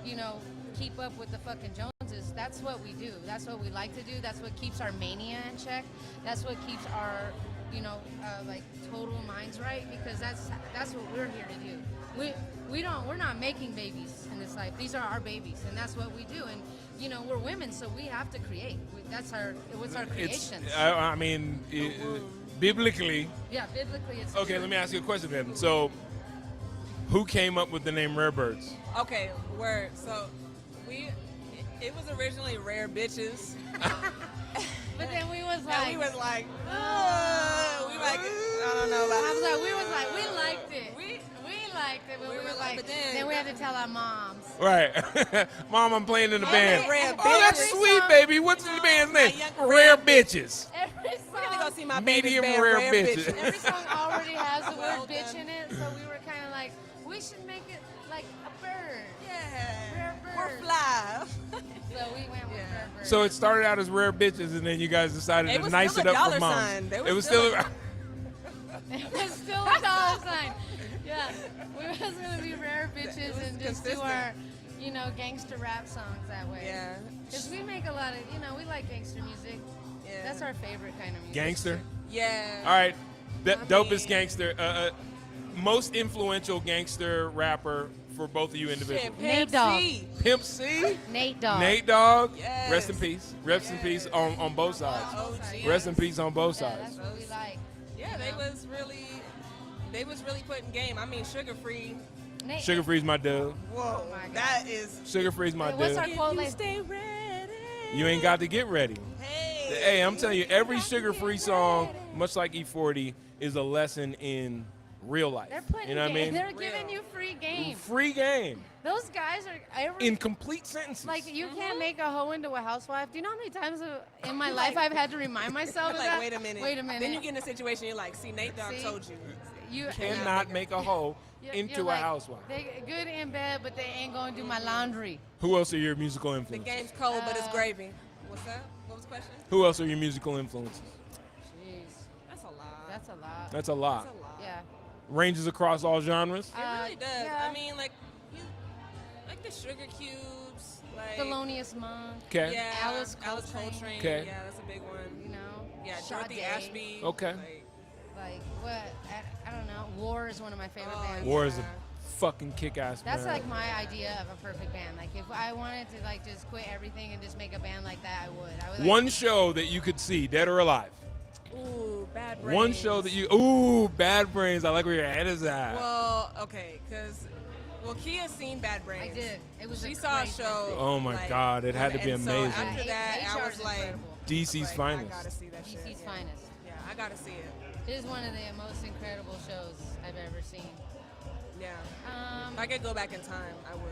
you know, keep up with the fucking Joneses. That's what we do. That's what we like to do. That's what keeps our mania in check. That's what keeps our, you know, like, total minds right, because that's what we're here to do. We're not making babies in this life. These are our babies, and that's what we do. And, you know, we're women, so we have to create. What's our creations. I mean, biblically. Yeah, biblically it's Okay, true. let me ask you a question then. So, who came up with the name Rare Birds? Okay, word. So it was originally Rare Bitches. But then we was And like, we was like, I don't know about I was like, we was like, we liked it. We liked it, but we were were like, like, but then then- we had to tell our moms. Right. Mom, I'm playing in the band. Rare Oh, that's Bitches. sweet, baby. What's the band's name? young Rare Rare Bitches. Every We're gonna go song, see my Medium baby's band, rare bitches. every song already has the Well word bitch done. in it, so we were kind of like, we should make it like a bird. Yeah. Rare We're bird. fly. So we went with Yeah. Rare Bird. So it started out as Rare Bitches, and then you guys decided It to was nice still it a up for dollar moms. sign. There It was was still still. It was still a dollar sign. Yeah, we was gonna be Rare Bitches was and just do consistent. our, you know, gangster rap songs that way. Yeah. Because we make a lot of, you know, we like gangster music. Yeah. That's our favorite kind of music. Gangster. Yeah. All right. I Dopest mean- gangster. Most influential gangster rapper for both of you individually. Shit, Nate Pimp Dogg. C. Pimp C. Nate Dogg. Nate Dogg. Yes. Rest in peace. Rest in peace on both sides. OG. Rest in peace on both Yeah, sides. that's what we like. Yeah, they was really putting game. I mean, Sugar Free. Nate, Sugar Free's my dude. Whoa, my God. that is. Sugar Free's my Wait, what's dude. our quote? You Like, stay ready. You ain't got to get ready. Hey. Hey, I'm telling you, every Sugar Free song, much like E40, is a lesson in real life. they're putting You know what I game. mean? They're giving you free game. Free game Those guys are in complete sentences. like, you can't make a hoe into a housewife. Do you know how many times in my life I've had to remind myself of Like, that? wait a minute. Wait a minute. Then you get in a situation, you're like, see, Nate Dogg See? told you. You cannot make a hoe you're into a like, housewife. They good in bed, but they ain't gonna do my laundry. Who else are your musical The influences? game's cold, but it's gravy. What's that? What was the question? Who else are your musical influences? Jeez, That's a lot. That's a lot. That's a lot. That's a lot. Yeah. Ranges across all genres. It really does. Yeah. I mean, like the Sugar Cubes, like Thelonious Monk. Okay. yeah, Alice Alice Coltrane. Coltrane. Okay. Yeah, that's a big one. You know. Yeah, Sade. Dorothy Ashby. Okay. Like what? I don't know. War is one of my favorite Oh, bands. War is a Yeah. fucking kick-ass That's band. like my idea of a perfect band. Like if I wanted to like just quit everything and just make a band like that, I would. I would like, One show that you could see, dead or alive. Ooh, Bad Brains. One show that you. Ooh, Bad Brains. I like where your head is at. Well, okay, well, Kia's seen Bad Brains. I did. It was She a saw a great show. Oh my like, God, it had to be and amazing. So after that, HR I is was like, incredible. DC's I finest. gotta see that shit. DC's yeah. finest. Yeah, I gotta see it. It is one of the most incredible shows I've ever seen. Yeah. If I could go back in time, I would.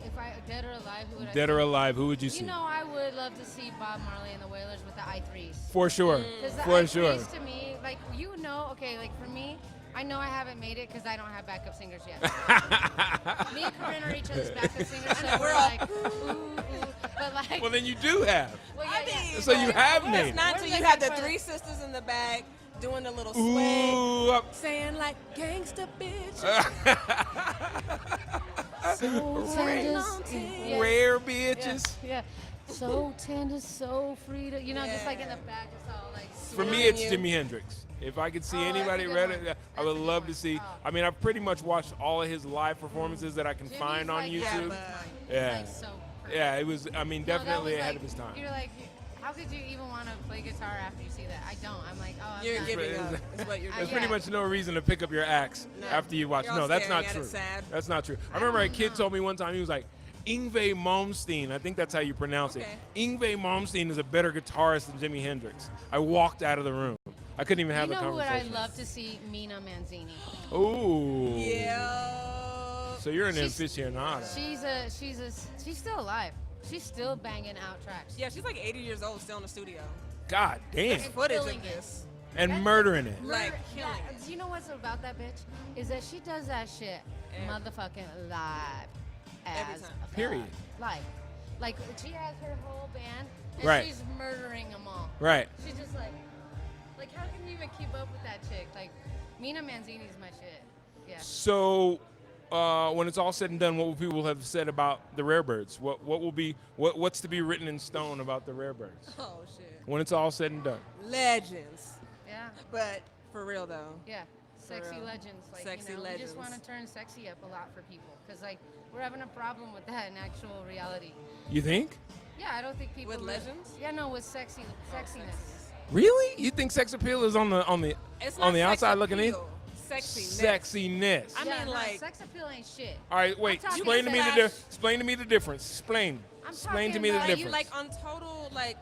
If I dead or alive, who would I? Dead see? or alive, who would you see? You know, I would love to see Bob Marley and the Wailers with the I3s. For sure. Because the For I3s sure. to me, like okay, like for me, I know I haven't made it because I don't have backup singers yet. Me and Corinne are each other's backup singers, so we're like, ooh, ooh. But like, Well, then you do have. well, I yeah, mean, So you have It's made it. not Where's until you that have the for the- three sisters in the back doing the little sway, Ooh. Up. saying like gangsta bitch. so tender, yeah, Rare yeah, bitches. yeah, so tender, so free to, just like in the Yeah. back, it's all like. For me, Smelling it's you. Jimi Hendrix. If I could see Oh, that's a anybody good read one. it, I That's would a good love one. to see. Oh. I mean, I've pretty much watched all of his live performances that I can Jimmy's find on like, YouTube. but- Yeah. Like, so perfect. Yeah, it was, I mean, No, that definitely was ahead like- of his time. You're like, how could you even want to play guitar after you see that? I don't. I'm like, oh, I'm You're done. giving up. Is what you're There's doing. pretty much no reason to pick up your axe No. after you watch. You're all No, that's staring not at it true. sad. That's not true. I remember a don't kid know. told me one time, he was like, Yngwie Malmsteen, I think that's how you pronounce Okay. it. Yngwie Malmsteen is a better guitarist than Jimi Hendrix. I walked out of the room. I couldn't even have You a know who would I conversation. love to see? Mina Manzini. Ooh. Yeah. So you're an She's- aficionado. She's still alive. She's still banging out tracks. Yeah, she's like 80 years old, still in the studio. God damn. And Footage killing of it. this. And That's- murdering it. Like, Murder- killing yeah, it. do you know what's about that bitch? Is that she does that shit Every- motherfucking live. Every As time. fuck. Period. Live. Like she has her whole band and Right. she's murdering them all. Right. She's just like how can you even keep up with that chick? Like Mina Manzini's my shit. Yeah. So, when it's all said and done, what will people have said about the Rarebirds? What's to be written in stone about the Rarebirds Oh, shit. when it's all said and done? Legends. Yeah. But for real, though. Yeah. Sexy real. legends. Like, Sexy we just legends. want to turn sexy up a lot for people. Because, like, we're having a problem with that in actual reality. You think? Yeah, I don't think people... With legends? Yeah, no, with sexiness. Really? You think sex appeal is on the It's on not the sex outside looking in? appeal, Sexiness. Sexiness. I Yeah, mean, no, like- sex appeal ain't shit. All right, wait. talking Explain to me about- explain to me the difference. Explain. I'm Explain to talking me the about- difference. You like on total like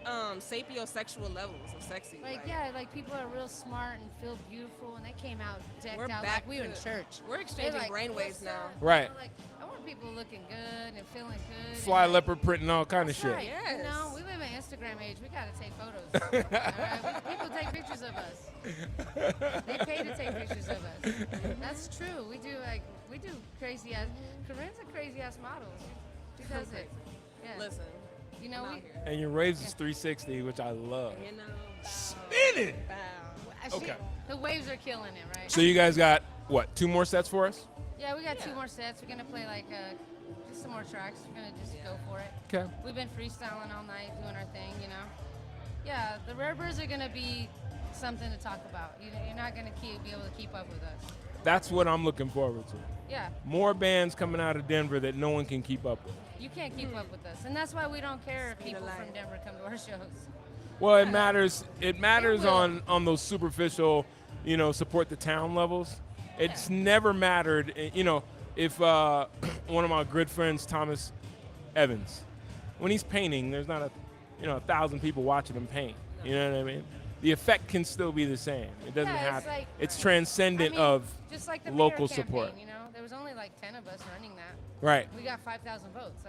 sapiosexual levels of sexy. Like, yeah, like people are real smart and feel beautiful, and they came out decked We're out back like we were in to- church. we're exchanging They're like, brainwaves "What's now." up?" Right. You know, like, I want people looking good and feeling good. Fly and, leopard print and all kind of That's shit. right. Yes. You know, we live in Instagram age. We gotta take photos. All right? People take pictures of us. They pay to take pictures of us. That's true. We do crazy ass. Corinne's a crazy ass model. She does it. Yeah. Listen, You know, I'm we. out here. And your waves is 360, which I love. You know, Spinning. bow. Okay. The waves are killing it, right? So you guys got what? 2 more sets for us? Yeah, we got Yeah. 2 more sets. We're gonna play like just some more tracks. We're gonna just go for it. Okay. We've been freestyling all night, doing our thing, you know. Yeah, the Rarebirds are gonna be something to talk about. You're not gonna be able to keep up with us. That's what I'm looking forward to. Yeah, More bands coming out of Denver that no one can keep up with. you can't keep up with us, and that's why we don't care if Speed people of from light. Denver come to our shows. Well, it matters. It matters will. on those superficial, support the town levels. It's never mattered. If one of my good friends, Thomas Evans, when he's painting, there's not 1,000 people watching him paint. You know what I mean? The effect can still be the same. It doesn't Yeah, have. it's like- It's transcendent of just like the local mayor campaign, support. You know, there was only like 10 of us running that. Right. We got 5,000 votes.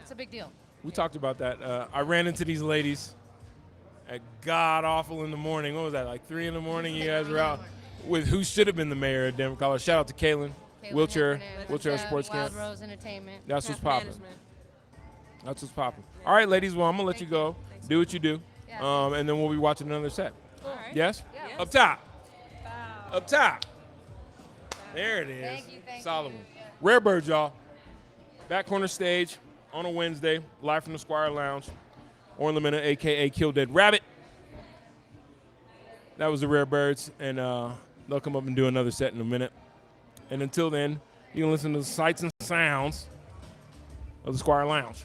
It's a big deal. We talked about that. I ran into these ladies at god awful in the morning. What was that? Like 3 in the morning. You guys were out with who should have been the mayor of Denver, Colorado. Shout out to Kaylin, Caitlin wheelchair Heffernan, wheelchair sports Wild camp. Rose Entertainment. That's what's Half popping. management. That's what's popping. All right, ladies. Well, I'm gonna let you go. Thanks. Do what you do, Yeah, and then we'll be watching another set. All right. Yes. Yeah. Up top. Up top. There it is. Thank you, thank Solid you. one. Rare Birds, y'all. Back corner stage on a Wednesday, live from the Squire Lounge. Orin Lamina, a.k.a. Kill Dead Rabbit. That was the Rare Birds, and they'll come up and do another set in a minute. And until then, you can listen to the sights and sounds of the Squire Lounge.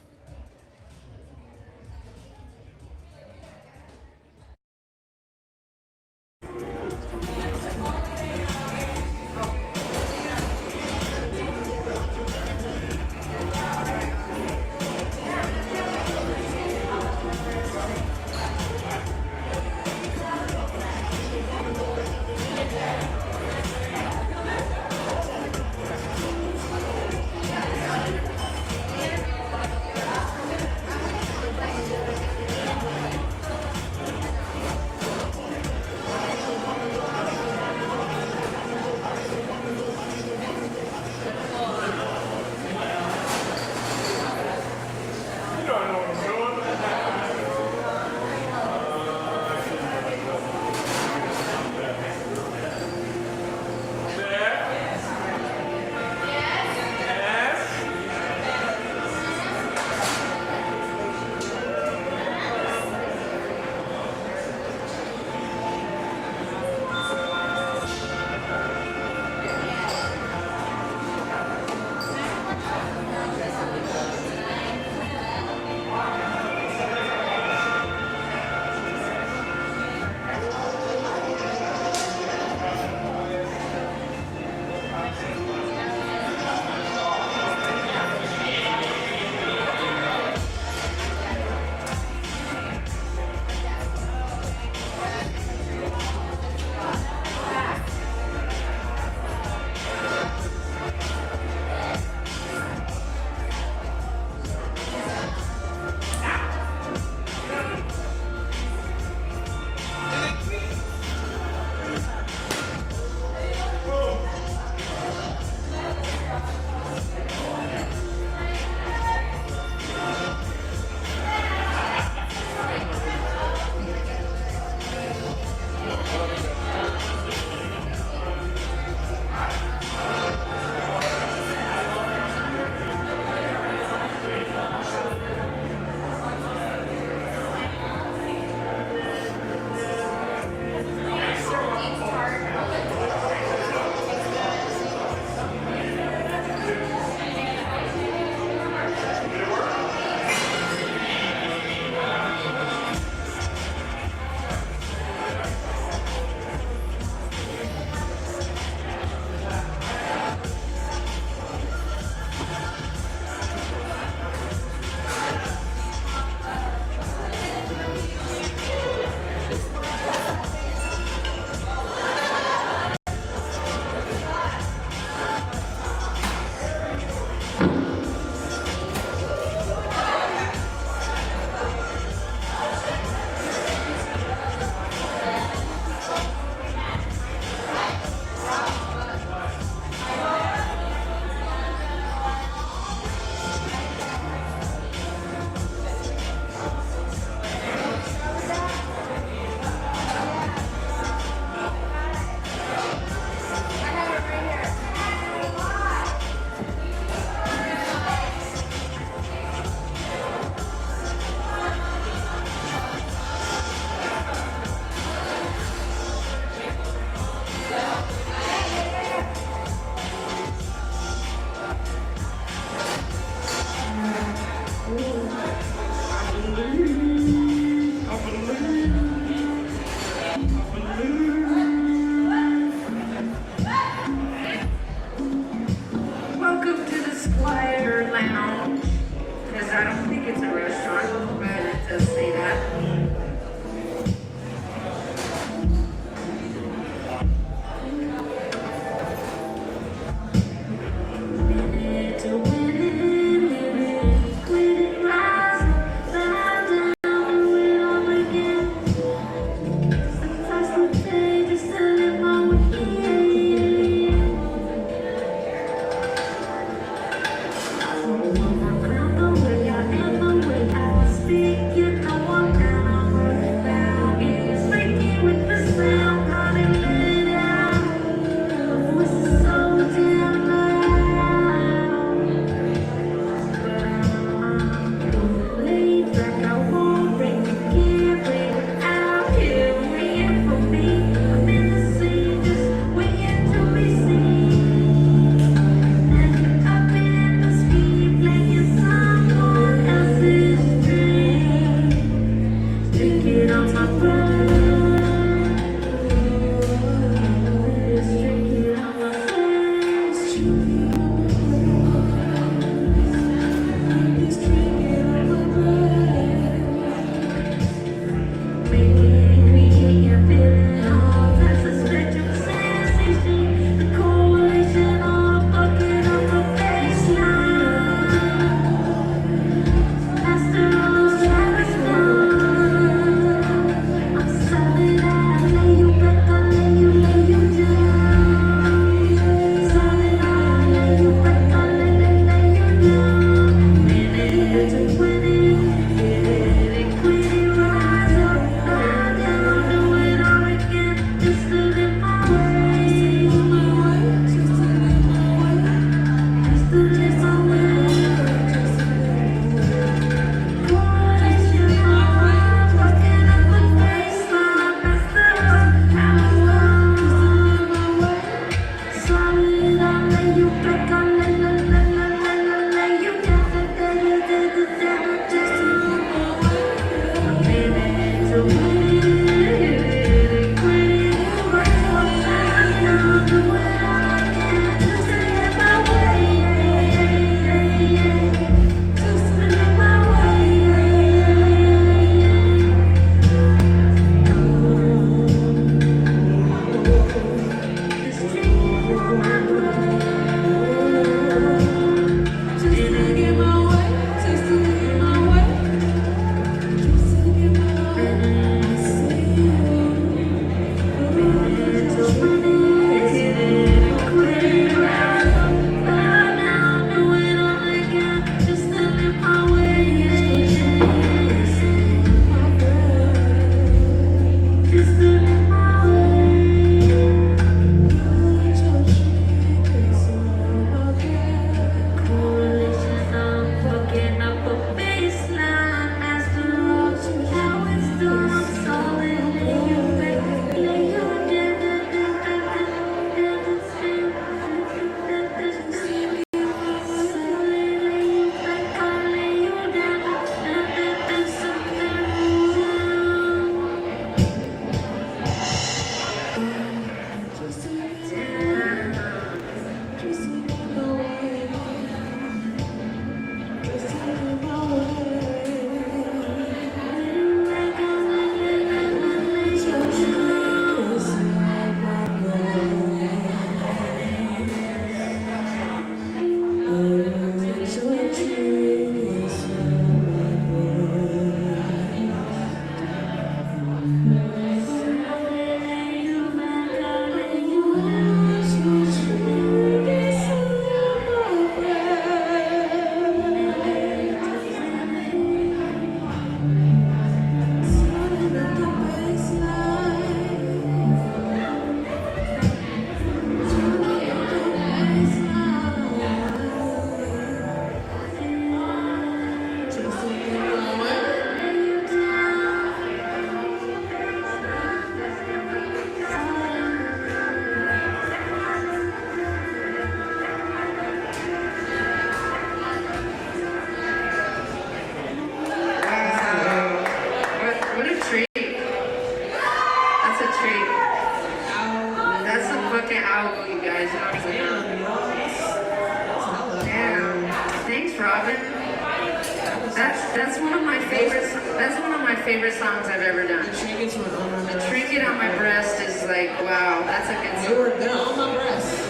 That's one of my favorite. That's one of my favorite songs I've ever done. Trinkets were on my breast. Trinket on my breast is like, wow, that's a good They song. were on my breast.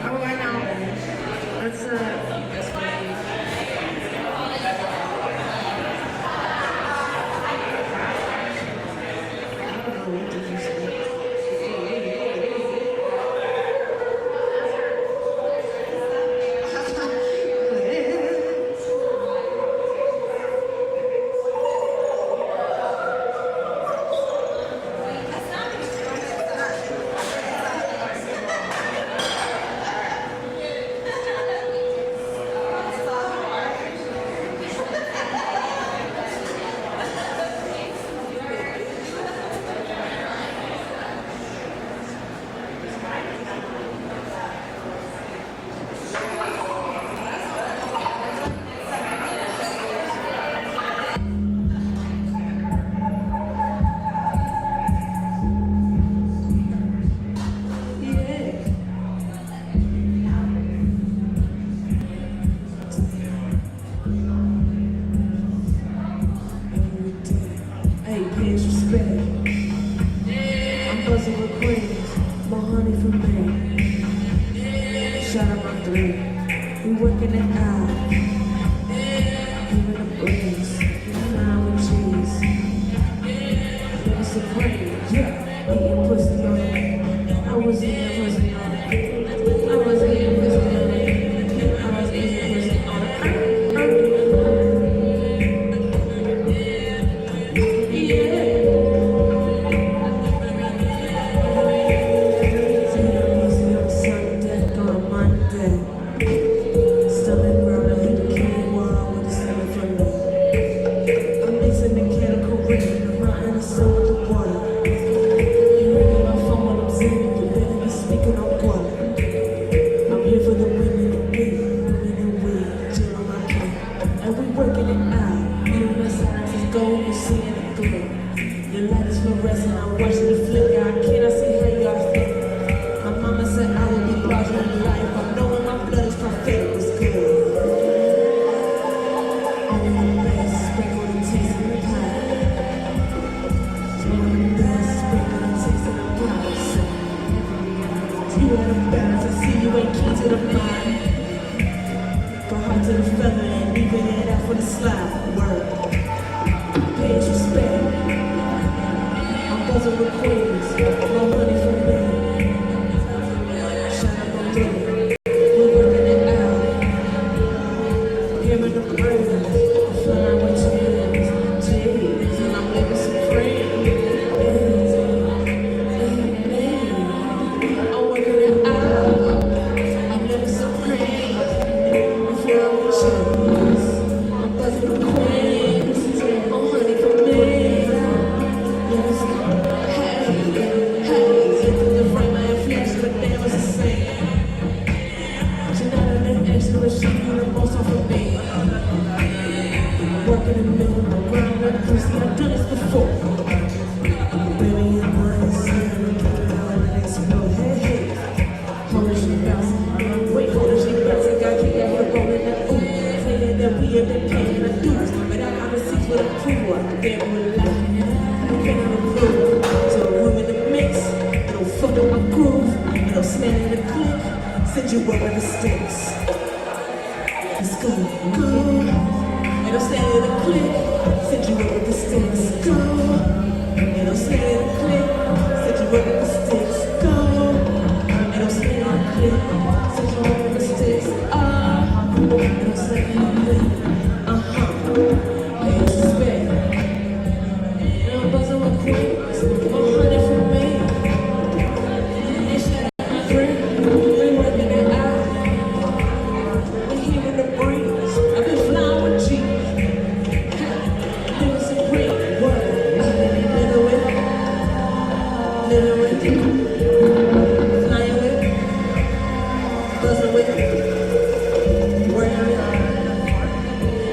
Oh, I know. That's Hey, pays respect. I'm buzzing with queens, more honey for me. Shout out my three. We working it out. Giving the breeze. We flying with cheese. Living supreme. Yeah. Eating pussy on it. I was eating pussy on it. I was eating pussy on it. I was eating pussy on it.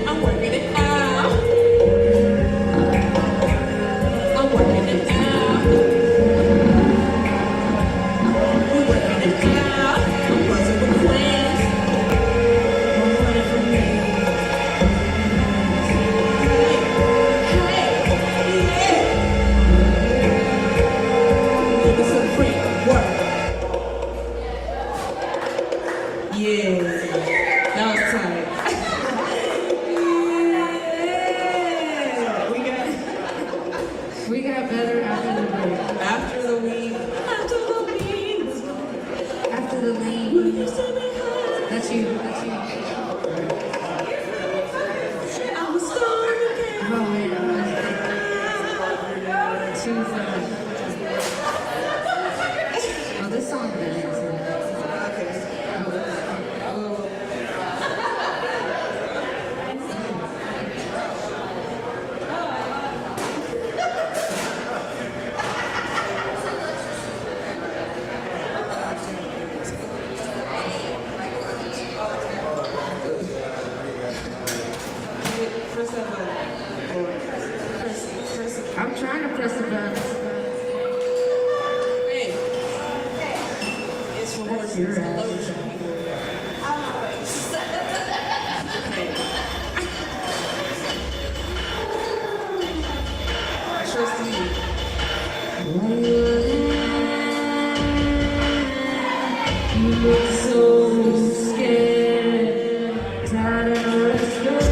I'm working it out. press that button. Press it. I'm trying to press the button. Hey. It's for horses. your ass. Lotion. Trust me. You look so scared, tired and restless.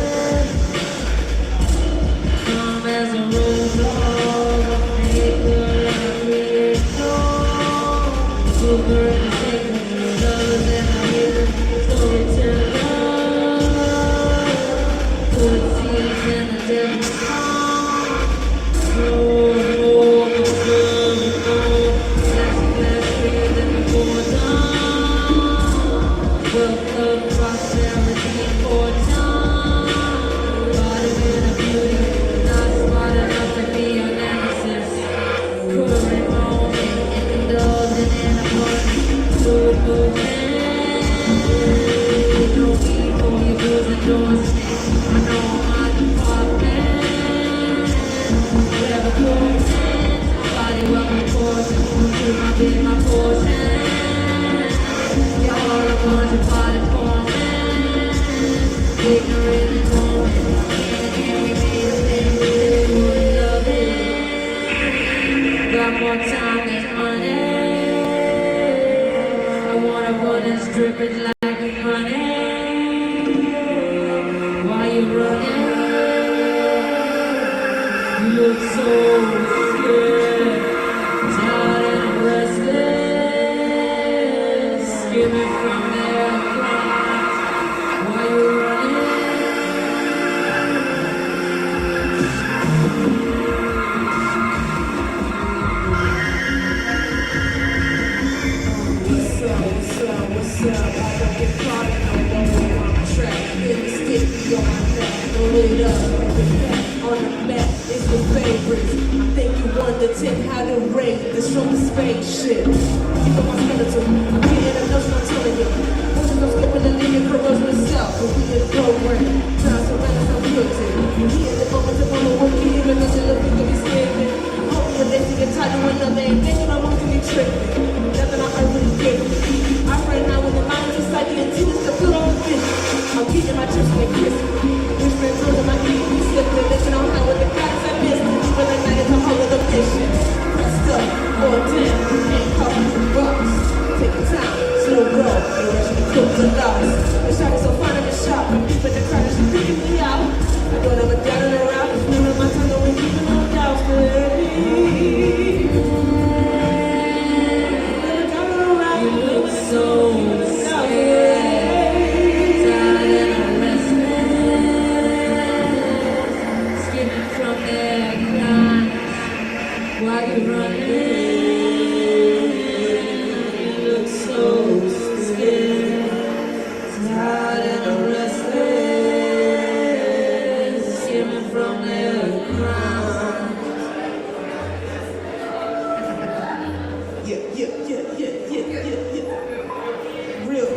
Calm as a roadblock, make the create song. Over and taking the lovers and I hear the storyteller. Good seeds and the devil's song. Welcome prosperity for time. Body in a beauty, not smart enough to be an analysis. Current moment, indulging in a party. Fluid movement. No need for your girls endorsement. I know my department. Whatever comes in, body welcome portion. To my bed, my portion. Y'all are a bunch of body forming. Ignorant and torment. And we made a thing, they would love it. Got more time than money. I wanna run and strip it like money. Why you running? You look so scared, tired and restless. Give me from there, why you running? What's up? I don't get caught in no wrong track. Hit the stick, on my back. Roll it up, on the map, it's your favorites. I think you wonder, 10 how to rate this from the spaceship. You know my skeleton, I'm getting a notion, I'm telling you. Wasn't no skipping the linear corrosion itself, but we in the program. Trying to run us, I'm guilty. He in the moment, what you even know, the people be scared. Hope you're lazy and tired of another, and then you don't want to be tricked. Nothing I heard really good. I ran out with the mind just like the antennas to put on fish. I'm keeping my chips like crispy. Which friends over my feet, we slipping and listen on how with the guys I business. But the night is a whole other mission. Pressed up, or down, and coffee some bucks. Take your time, slow roll, and rush to cook the loss. The shop is so fun in the shop, but the crowd is freaking me out. I don't ever down and around, remember my tongue and we keeping on down steady. You look so scared, tired and restless. Skipping from their crimes. Why you running? You look so scared, tired and restless. Skipping from their crimes. Yeah. Real,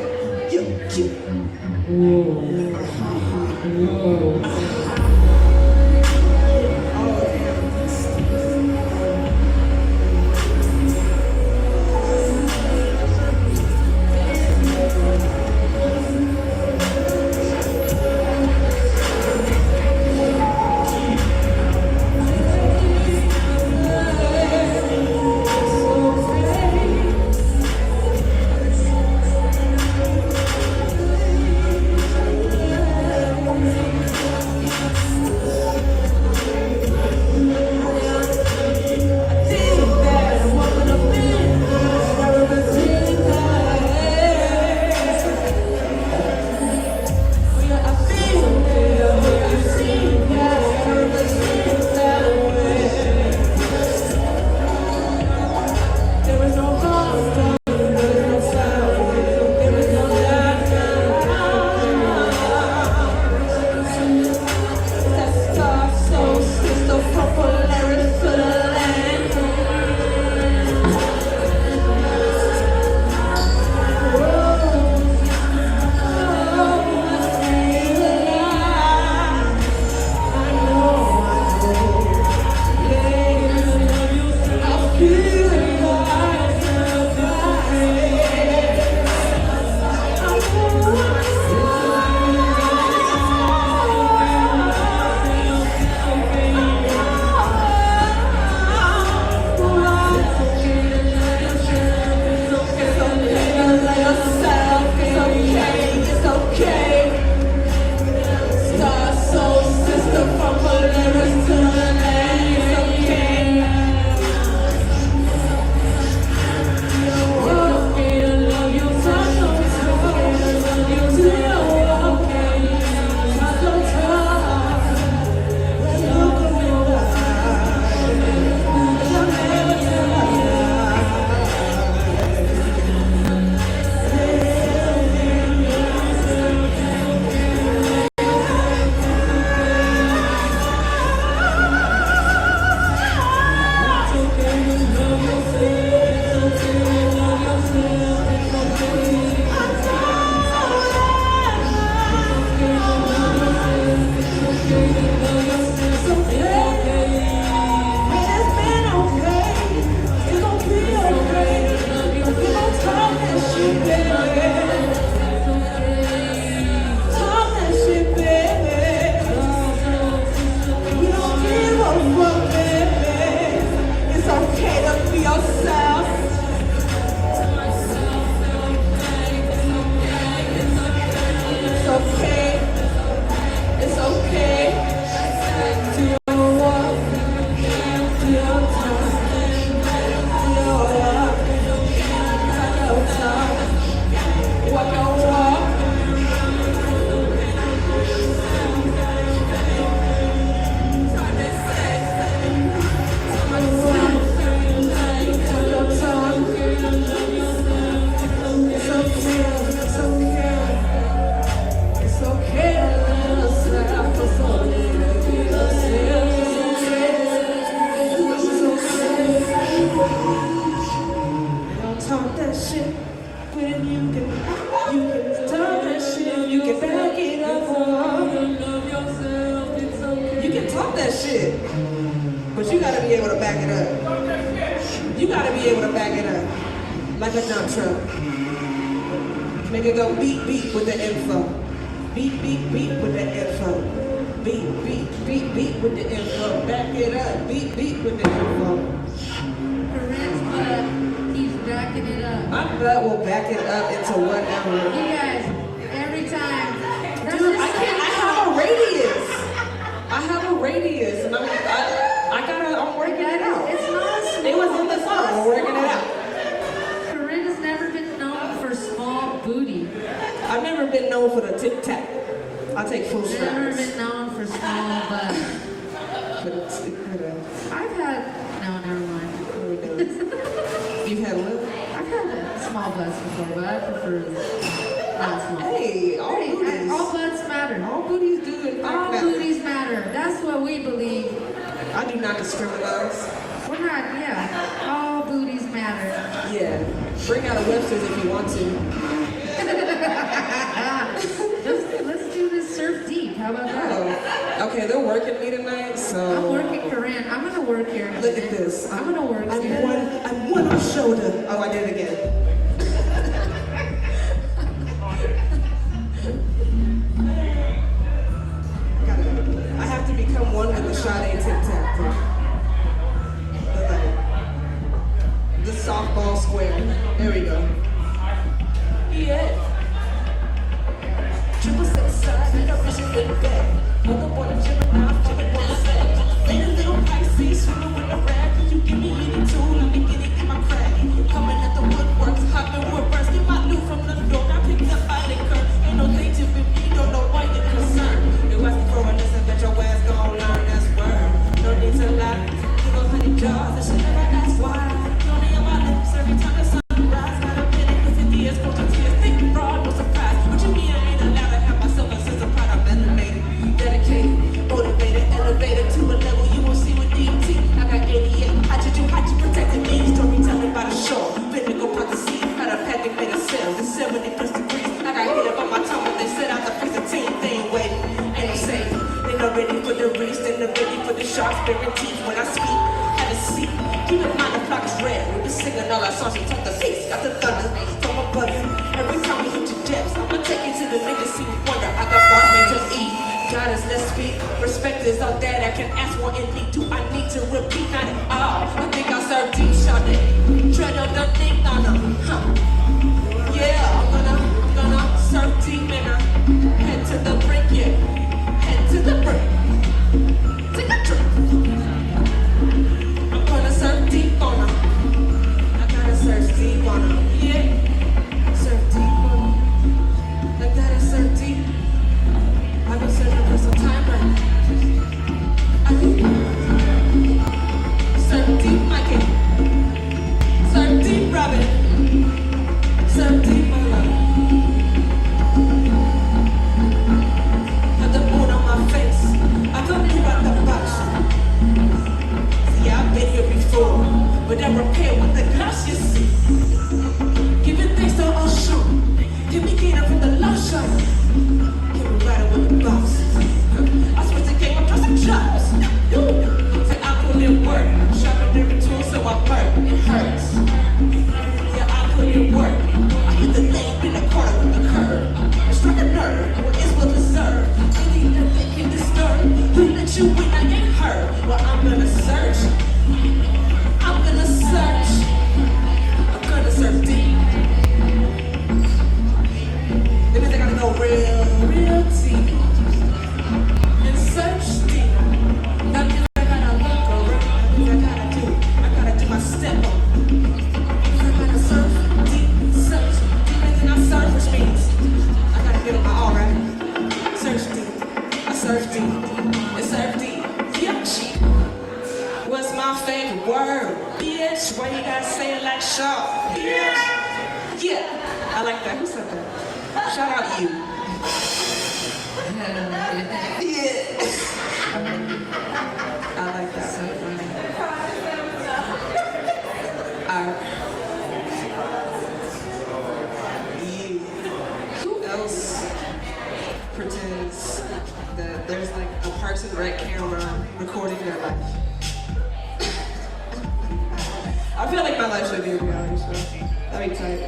that shit. But you gotta be able to back it up. You gotta be able to back it up. Like a dump truck. Make it go beep, beep with the info. Beep, beep, beep with the info. Beep, beep, beep, beep with the info. Back it up. Beep, beep with the info. Corinne's butt, he's backing it up. My butt will back it up into whatever. You guys, every time. Dude, I have a radius. I have a radius, and I'm working it out. It's not a small. It was in the song. I'm working it out. Corinne has never been known for small booty. I've never been known for the tic tac. I take full Never strides. been known for small butt. I've had. No, never mind. You've had what? I've had small butts before, but I prefer not small. Hey, all booties. All butts matter. All booties do in fact All matter. booties matter. That's what we believe. I do not discriminate. We're not, yeah. All booties matter. Yeah. Bring out a Webster's if you want to. Let's do this surf deep. How about that? Oh. Okay, they're working me tonight, so. I'm working Corinne. I'm gonna work here. Look at this. I'm gonna work here. I'm one on shoulder. Oh, I did it again. I have to become one with the Sade Tic Tac. The softball square. There we go. Yeah. 777 side, and a vision with back. Pull up on a Gemini, fuck it, one set. Ain't a little Pisces, swimming with a rag. You give me any tool, let me get it in my crack. Coming at the woodworks, hopping woodworks. Get my loot from the door, I picked up by the curve. Ain't no danger with me, don't know why you're concerned. You ask me for a lesson, bet your ass gon' learn, that's word. No need to lie, you go $100, I should never ask why. Only on my lips every time the sun rise. Got a minute for 50 years, 40 tears, think fraud, no surprise. What you mean I ain't allowed to have myself a sense of pride? I'm elevated, dedicated, motivated, elevated to a level you won't see with DMT. I got 88, how'd you protected me? Storytelling by the shore, finna go pop the seed. Had a packet made a sale, the 70 plus degrees. I got hit up on my tongue when they set out the fix the team. They ain't waiting, ain't no safe. They not ready for the reach, they not ready for the sharks, bearing teeth when I speak. Have a seat, keep in mind the flock is red. We be singing all our songs, we talk the face. Got the thunder from above you. Every time we hit your depths, I'ma take you to the niggas see you wonder. I got bars made to eat. God is let's speak. Respect is all that I can ask for and need to. I need to repeat, not at all. I think I serve deep, shot it. Tread on the thing, on them, huh? Yeah, I'm gonna serve deep and I head to the brink, yeah. Head to the brink. Take a trip. I'm gonna serve deep on them. I gotta serve deep on them, yeah. Serve deep on them. I gotta serve deep. I've been serving for some time right now. I do. Serve deep, Mikey. Serve deep, Robin. Serve deep, my love. Got the moon on my face. I told you about the box. See, I've been here before, but I repair with the glass you see. Giving thanks to Ocean. Give me gator from the lotion. Give me riding with the boss. I switch the game, I'm just some jobs. Say I put in work. Shopping different tools, so I burn. It hurts. Yeah, I put in work. I hit the name in the corner with the curve. I struck a nerve. What is well deserved? I need that they can disturb. Who let you win? I ain't hurt. Well, I'm gonna search. I'm gonna search. I'm gonna search deep. That means I gotta go real deep. And search deep. That means I gotta look around. That means I gotta do my step on. I gotta surf deep, search deep, and then I surf, which means I gotta get on my all right. Search deep, I surf deep, and surf deep. Yeah, cheap. What's my favorite word? Bitch, why you gotta say it like sharp? Bitch. Yeah, I like that. Who said that? Shout out you. Yeah. I like that. So funny. Who else pretends that there's like a Parks and Rec camera run, recording their life. I feel like my life should be a reality show. That'd be tight.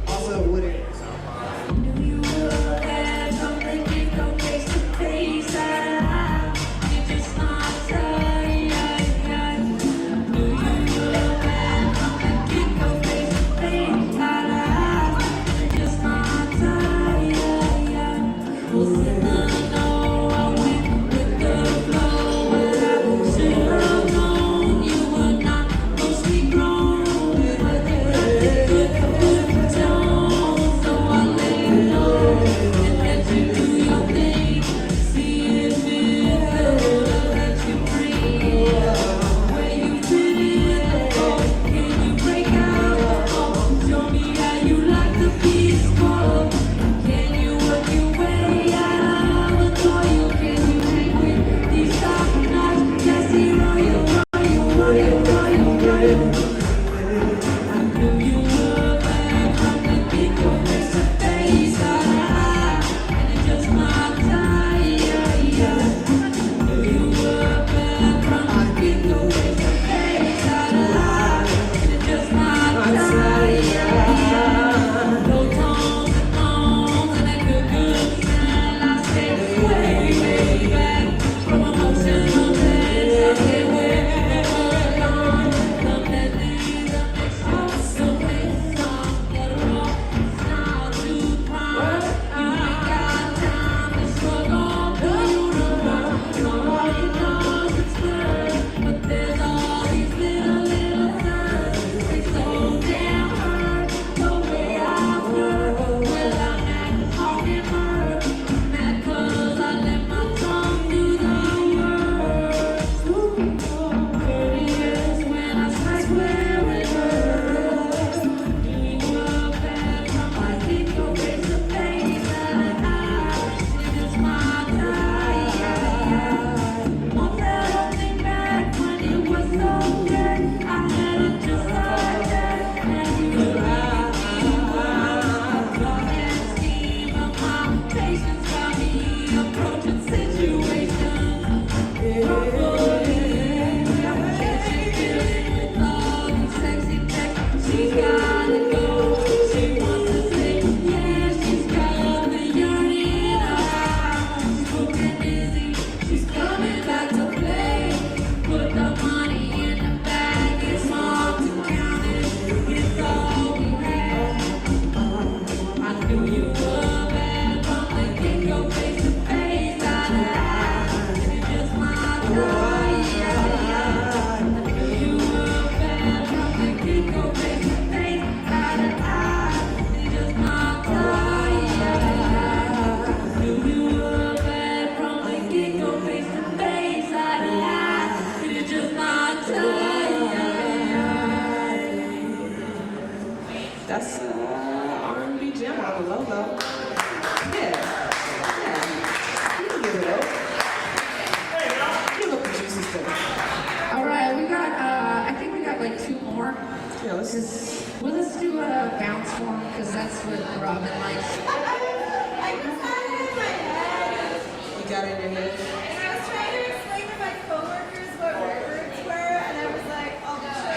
Also, would it? That's R&B gem on the logo. Yeah. You can give it up. Give up the juicy stuff. All right, we got, I think we got like 2 more. Yeah, let's Let's do a bounce one, because that's what Robin likes. You got it in your head. And I was trying to explain to my coworkers what words were, and I was like, oh god.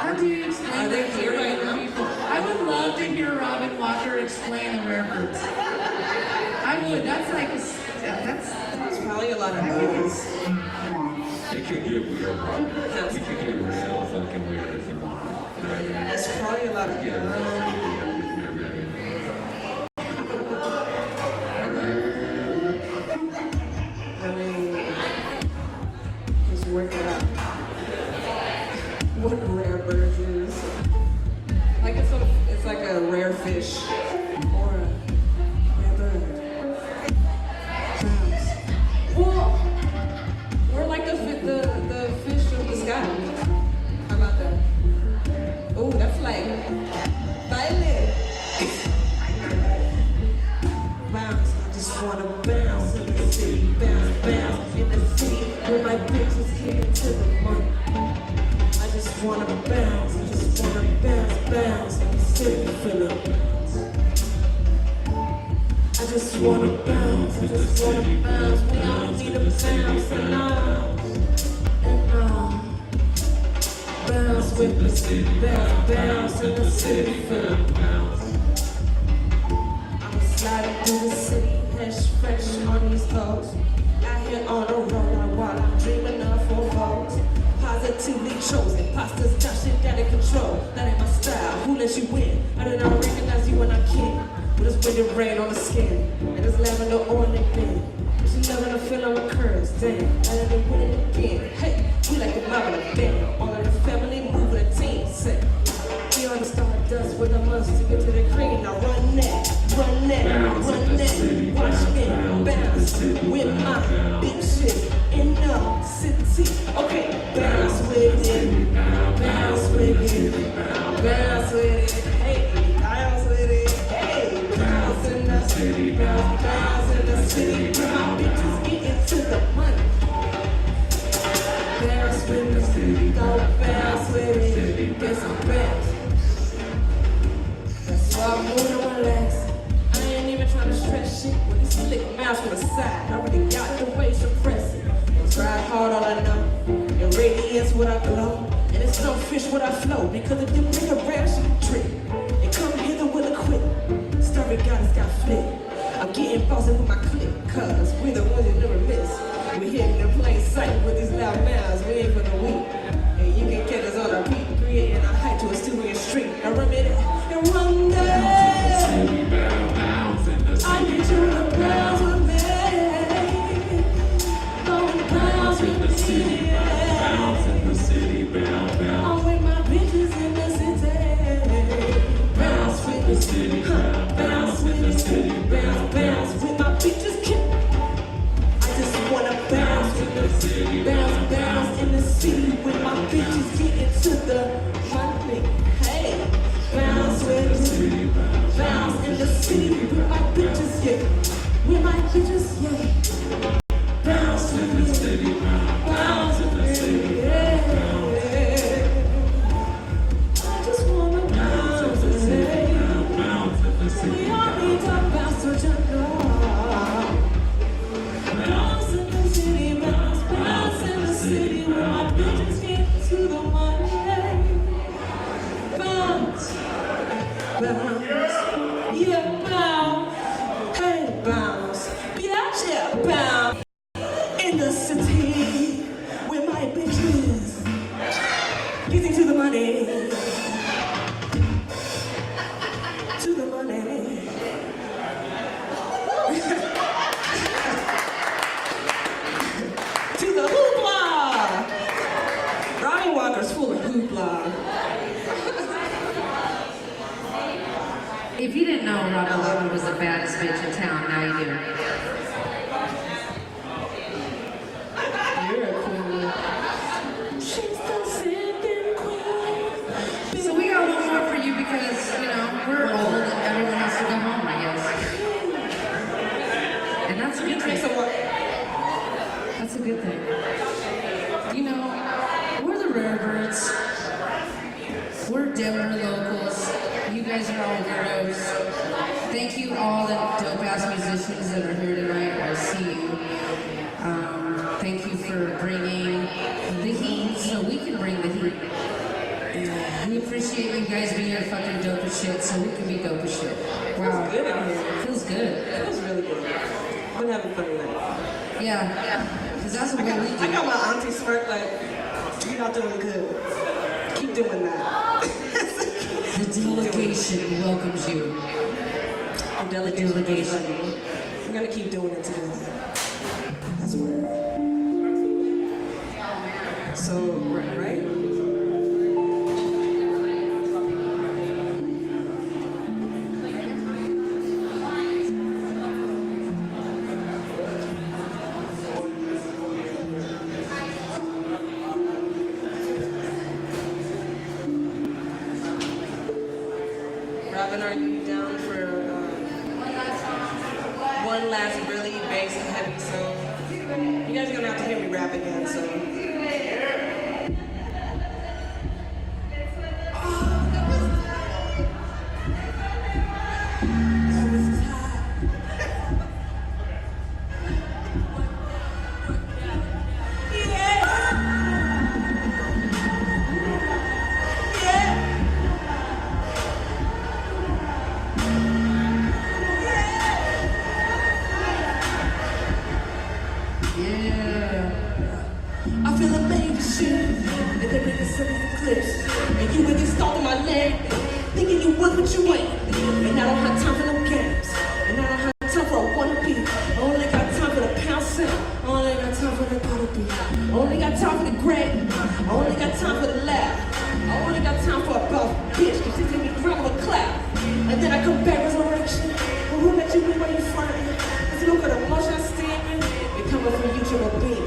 How do you explain Are they that to here right regular now? people? I would love to hear Robin Walker explain the rare birds. I would. That's like, There's probably a lot of movies. It could get weird, bro. It could get real fucking weird if you want. There's probably a lot of I mean, just work it out. What rare birds is? Like it's like a rare fish or a rare bird. Sounds. Well, we're like the fish of the sky. How about that? Oh, that's like violet. Bounce, I just wanna bounce in the city, bounce, bounce in the city where my bitches came to the money. I just wanna bounce, I just wanna bounce, bounce in the city, Philippines. I just wanna bounce. just wanna bounce. We don't need a bounce and bounce with the city, bounce in the city, feel bounce. I'm sliding through the city, fresh on these toes. Out here on the road while I'm dreaming of four foes. Positively chosen, postas got shit down in control. That ain't my style, who let you win? I did not recognize you when I can. With this wind and rain on the skin, and this lavender oil in bed. She loving the feel on the curves, damn. I let her win it again. Hey, we like a mob in a band. All of the family moving a team set. We on the stardust with a must to get to the cream. Now run that, run that, run that. Watch me bounce with my big shit in the city. Okay, bounce with it, bounce with it, bounce with it. Hey, bounce with it. Hey, bounce in the city, bounce in the city. My bitches getting to the money. Bounce with the city, go bounce with it, get some bounce. That's why I'm moving and relaxing. I ain't even trying to stress shit with this slick mouse from the side. I already got the way suppressing. Try hard, all I know. And radiance what I glow. And it's no fish what I flow. Because if you bring a rare, she trick. And come hither with a quit. Story goddess got flipped. I'm getting bossy with my clique. Cause we the ones that never miss. We hitting in plain sight with these loud mouths. We ain't for the weak. And you can catch us on our beat. Creating a hike to a studio street. Now run me that. And run that. I need you to bounce with me. Bounce in the city, bounce in the city, bounce, bounce. I'm with my bitches in the city. Bounce with the city, bounce with the city, bounce, bounce with my bitches. I just wanna bounce with the city, bounce, bounce in the city with my bitches. Get into the money. Hey, bounce with the city, bounce in the city with my bitches. Yeah, with my bitches. Yeah. Bounce in the city, bounce in the city, yeah. I just wanna bounce in the city, bounce in the city. We all need to bounce to jump on. Bounce in the city, bounce in the city, where my bitches get to the money. Bounce, bounce, yeah, bounce, hey, bounce, bitch, yeah, bounce. In the city, with my bitches, getting to the money, to the money. To the hoopla. Ronnie Walker's full of hoopla. If you didn't know Robin Walker was the baddest bitch in town, now you do. So we got one more for you because, you know, we're old and everyone has to go home, I guess. And that's a good thing. That's a good thing. You know, we're the rare birds. We're Denver locals. You guys are all weirdos. Thank you all the dope-ass musicians that are here tonight. I see you. Thank you for bringing the heat so we can bring the heat. We appreciate you guys being here fucking dope as shit so we can be dope as shit. Wow. Feels good out here. Feels good. It feels really good. I've been having fun tonight. Yeah. Because that's what we do. I got my auntie smirk like, you're not doing good. Keep doing that. The delegation welcomes you. The delegation. We're gonna keep doing it together. That's weird. So, right? Robin, are you down for one last really bass heavy song? You guys are gonna have to hear me rap again, so. Yeah. I feel a baby shit, and they make a series of clips. And you would get stalking my leg, thinking you was what you ain't. And I don't have time for no games, and I don't have time for a wannabe. I only got time for the pound cent, I only got time for the gotta be. I only got time for the grade, I only got time for the laugh. I only got time for a buff bitch, cause she take me from a clap. And then I come back resurrection. Well, who let you be where you frontin'? Cause look at the emotion statement, it coming from you to a beat.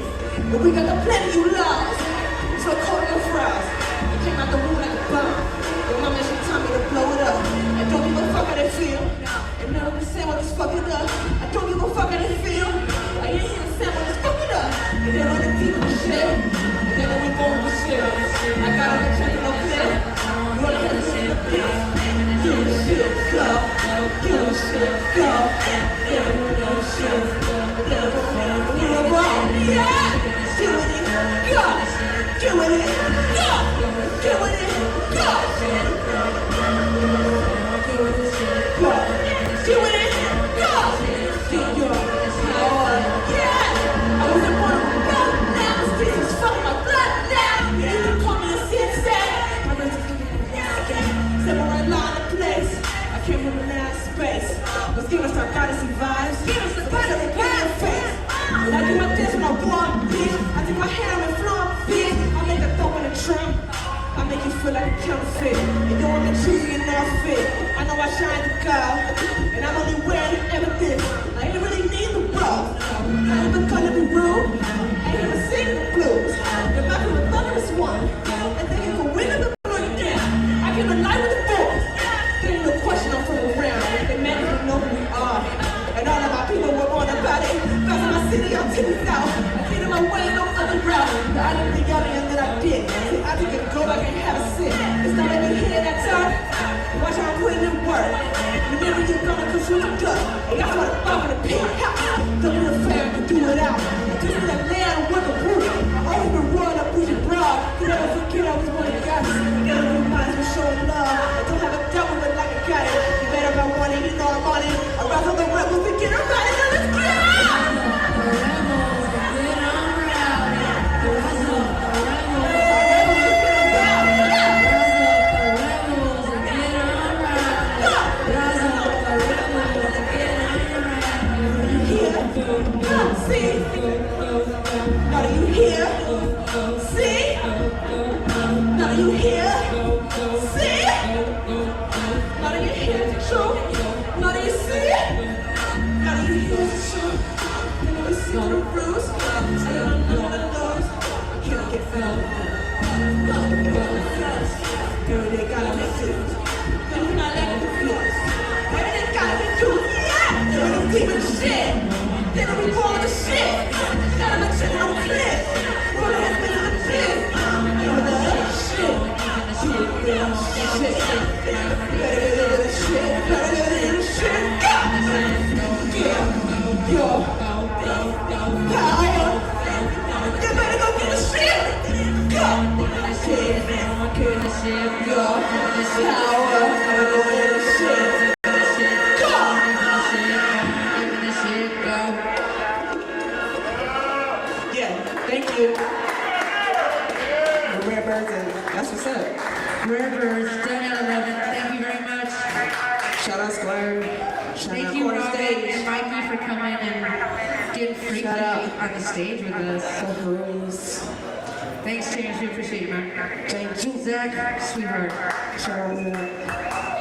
But we got the plenty you lost. So cold no fries. I came out the room like a bomb. Your mama, she told me to blow it up. I don't give a fuck how they feel. And none of the same one is fucking up. I don't give a fuck how they feel. I ain't here to say what is fucking up. And then on the deep of the shit. And then when we go with the shit. I got on the check no clear. You wanna hear the shit up here. Give the shit go. Give the shit go. Give the shit go. Yeah! Doing it, go! Doing it, go! Doing it, go! Doing it, go! See your power, yeah! I wasn't born with a gun now. This is fucking my blood now. You can call me a sensei. My brain's just looking at me. Samurai law in the place. I came from a nice space. Let's give us our goddessy vibes. Give us the kind of the face. And I do my dance when I walk, bitch. I do my hair on the floor, bitch. I make a throw in a trunk. I make you feel like a counterfeit. You know I'm a choosy and not fit. I know I shine the girl, and I'm only wearing evidence. I ain't really need the rose. I ain't even gonna be rude. I ain't even sing the blues. The back of the thunderous one. And then you can win it and blow you down. I came alive with the boys. There ain't no question I'm from around. They man who know who we are. And all of my people were born about it. Cause in my city, I'm tipping out. I came my way, no other route. But I didn't think y'all that I did. See, I think I go back and have a sit. It's not like you hear that talk. Watch how I'm putting in work. Whenever you're gonna consume the gut. And that's what I'm talking to pay house. Don't be afraid to do it out. I just need a land and work a roof. I've always been rolling up pushing broad. You never forget I was one of the guys. Never your minds for showing love. I don't have a double it like I got it. You better not want it, you know I'm on it. I'd rather the rebels to get about it. Now let's get out! See? Now do you hear? See? Now do you hear? See? Now do you hear the truth? Now do you see? Now do you hear the truth? Now do you see all the rules? I don't know what it knows. I can't get found. Girl, they gotta make it. Girl, you're not letting me feel. Girl, they gotta be cool. Yeah! Girl, you deep in shit. They don't be born with the shit. Gotta make sure they don't clip. Roll your hands into the pit. Give it the shit. Give it the shit. Better get the shit. Better get the shit. Give your power. You better go get the shit. Go. Get the shit. Go. Power. Go get the shit. Thank you. The Rare Birds, and that's what's up. Rare Birds, 10 out of 11. Thank you very much. Shout out Squire. Shout Thank out you, Corner Robin Stage. and Mikey, for coming and getting freaky Shout out. on the stage with us. So Bruce. Thanks, James. We appreciate you, man. Thank you. Zach, sweetheart. Shout out.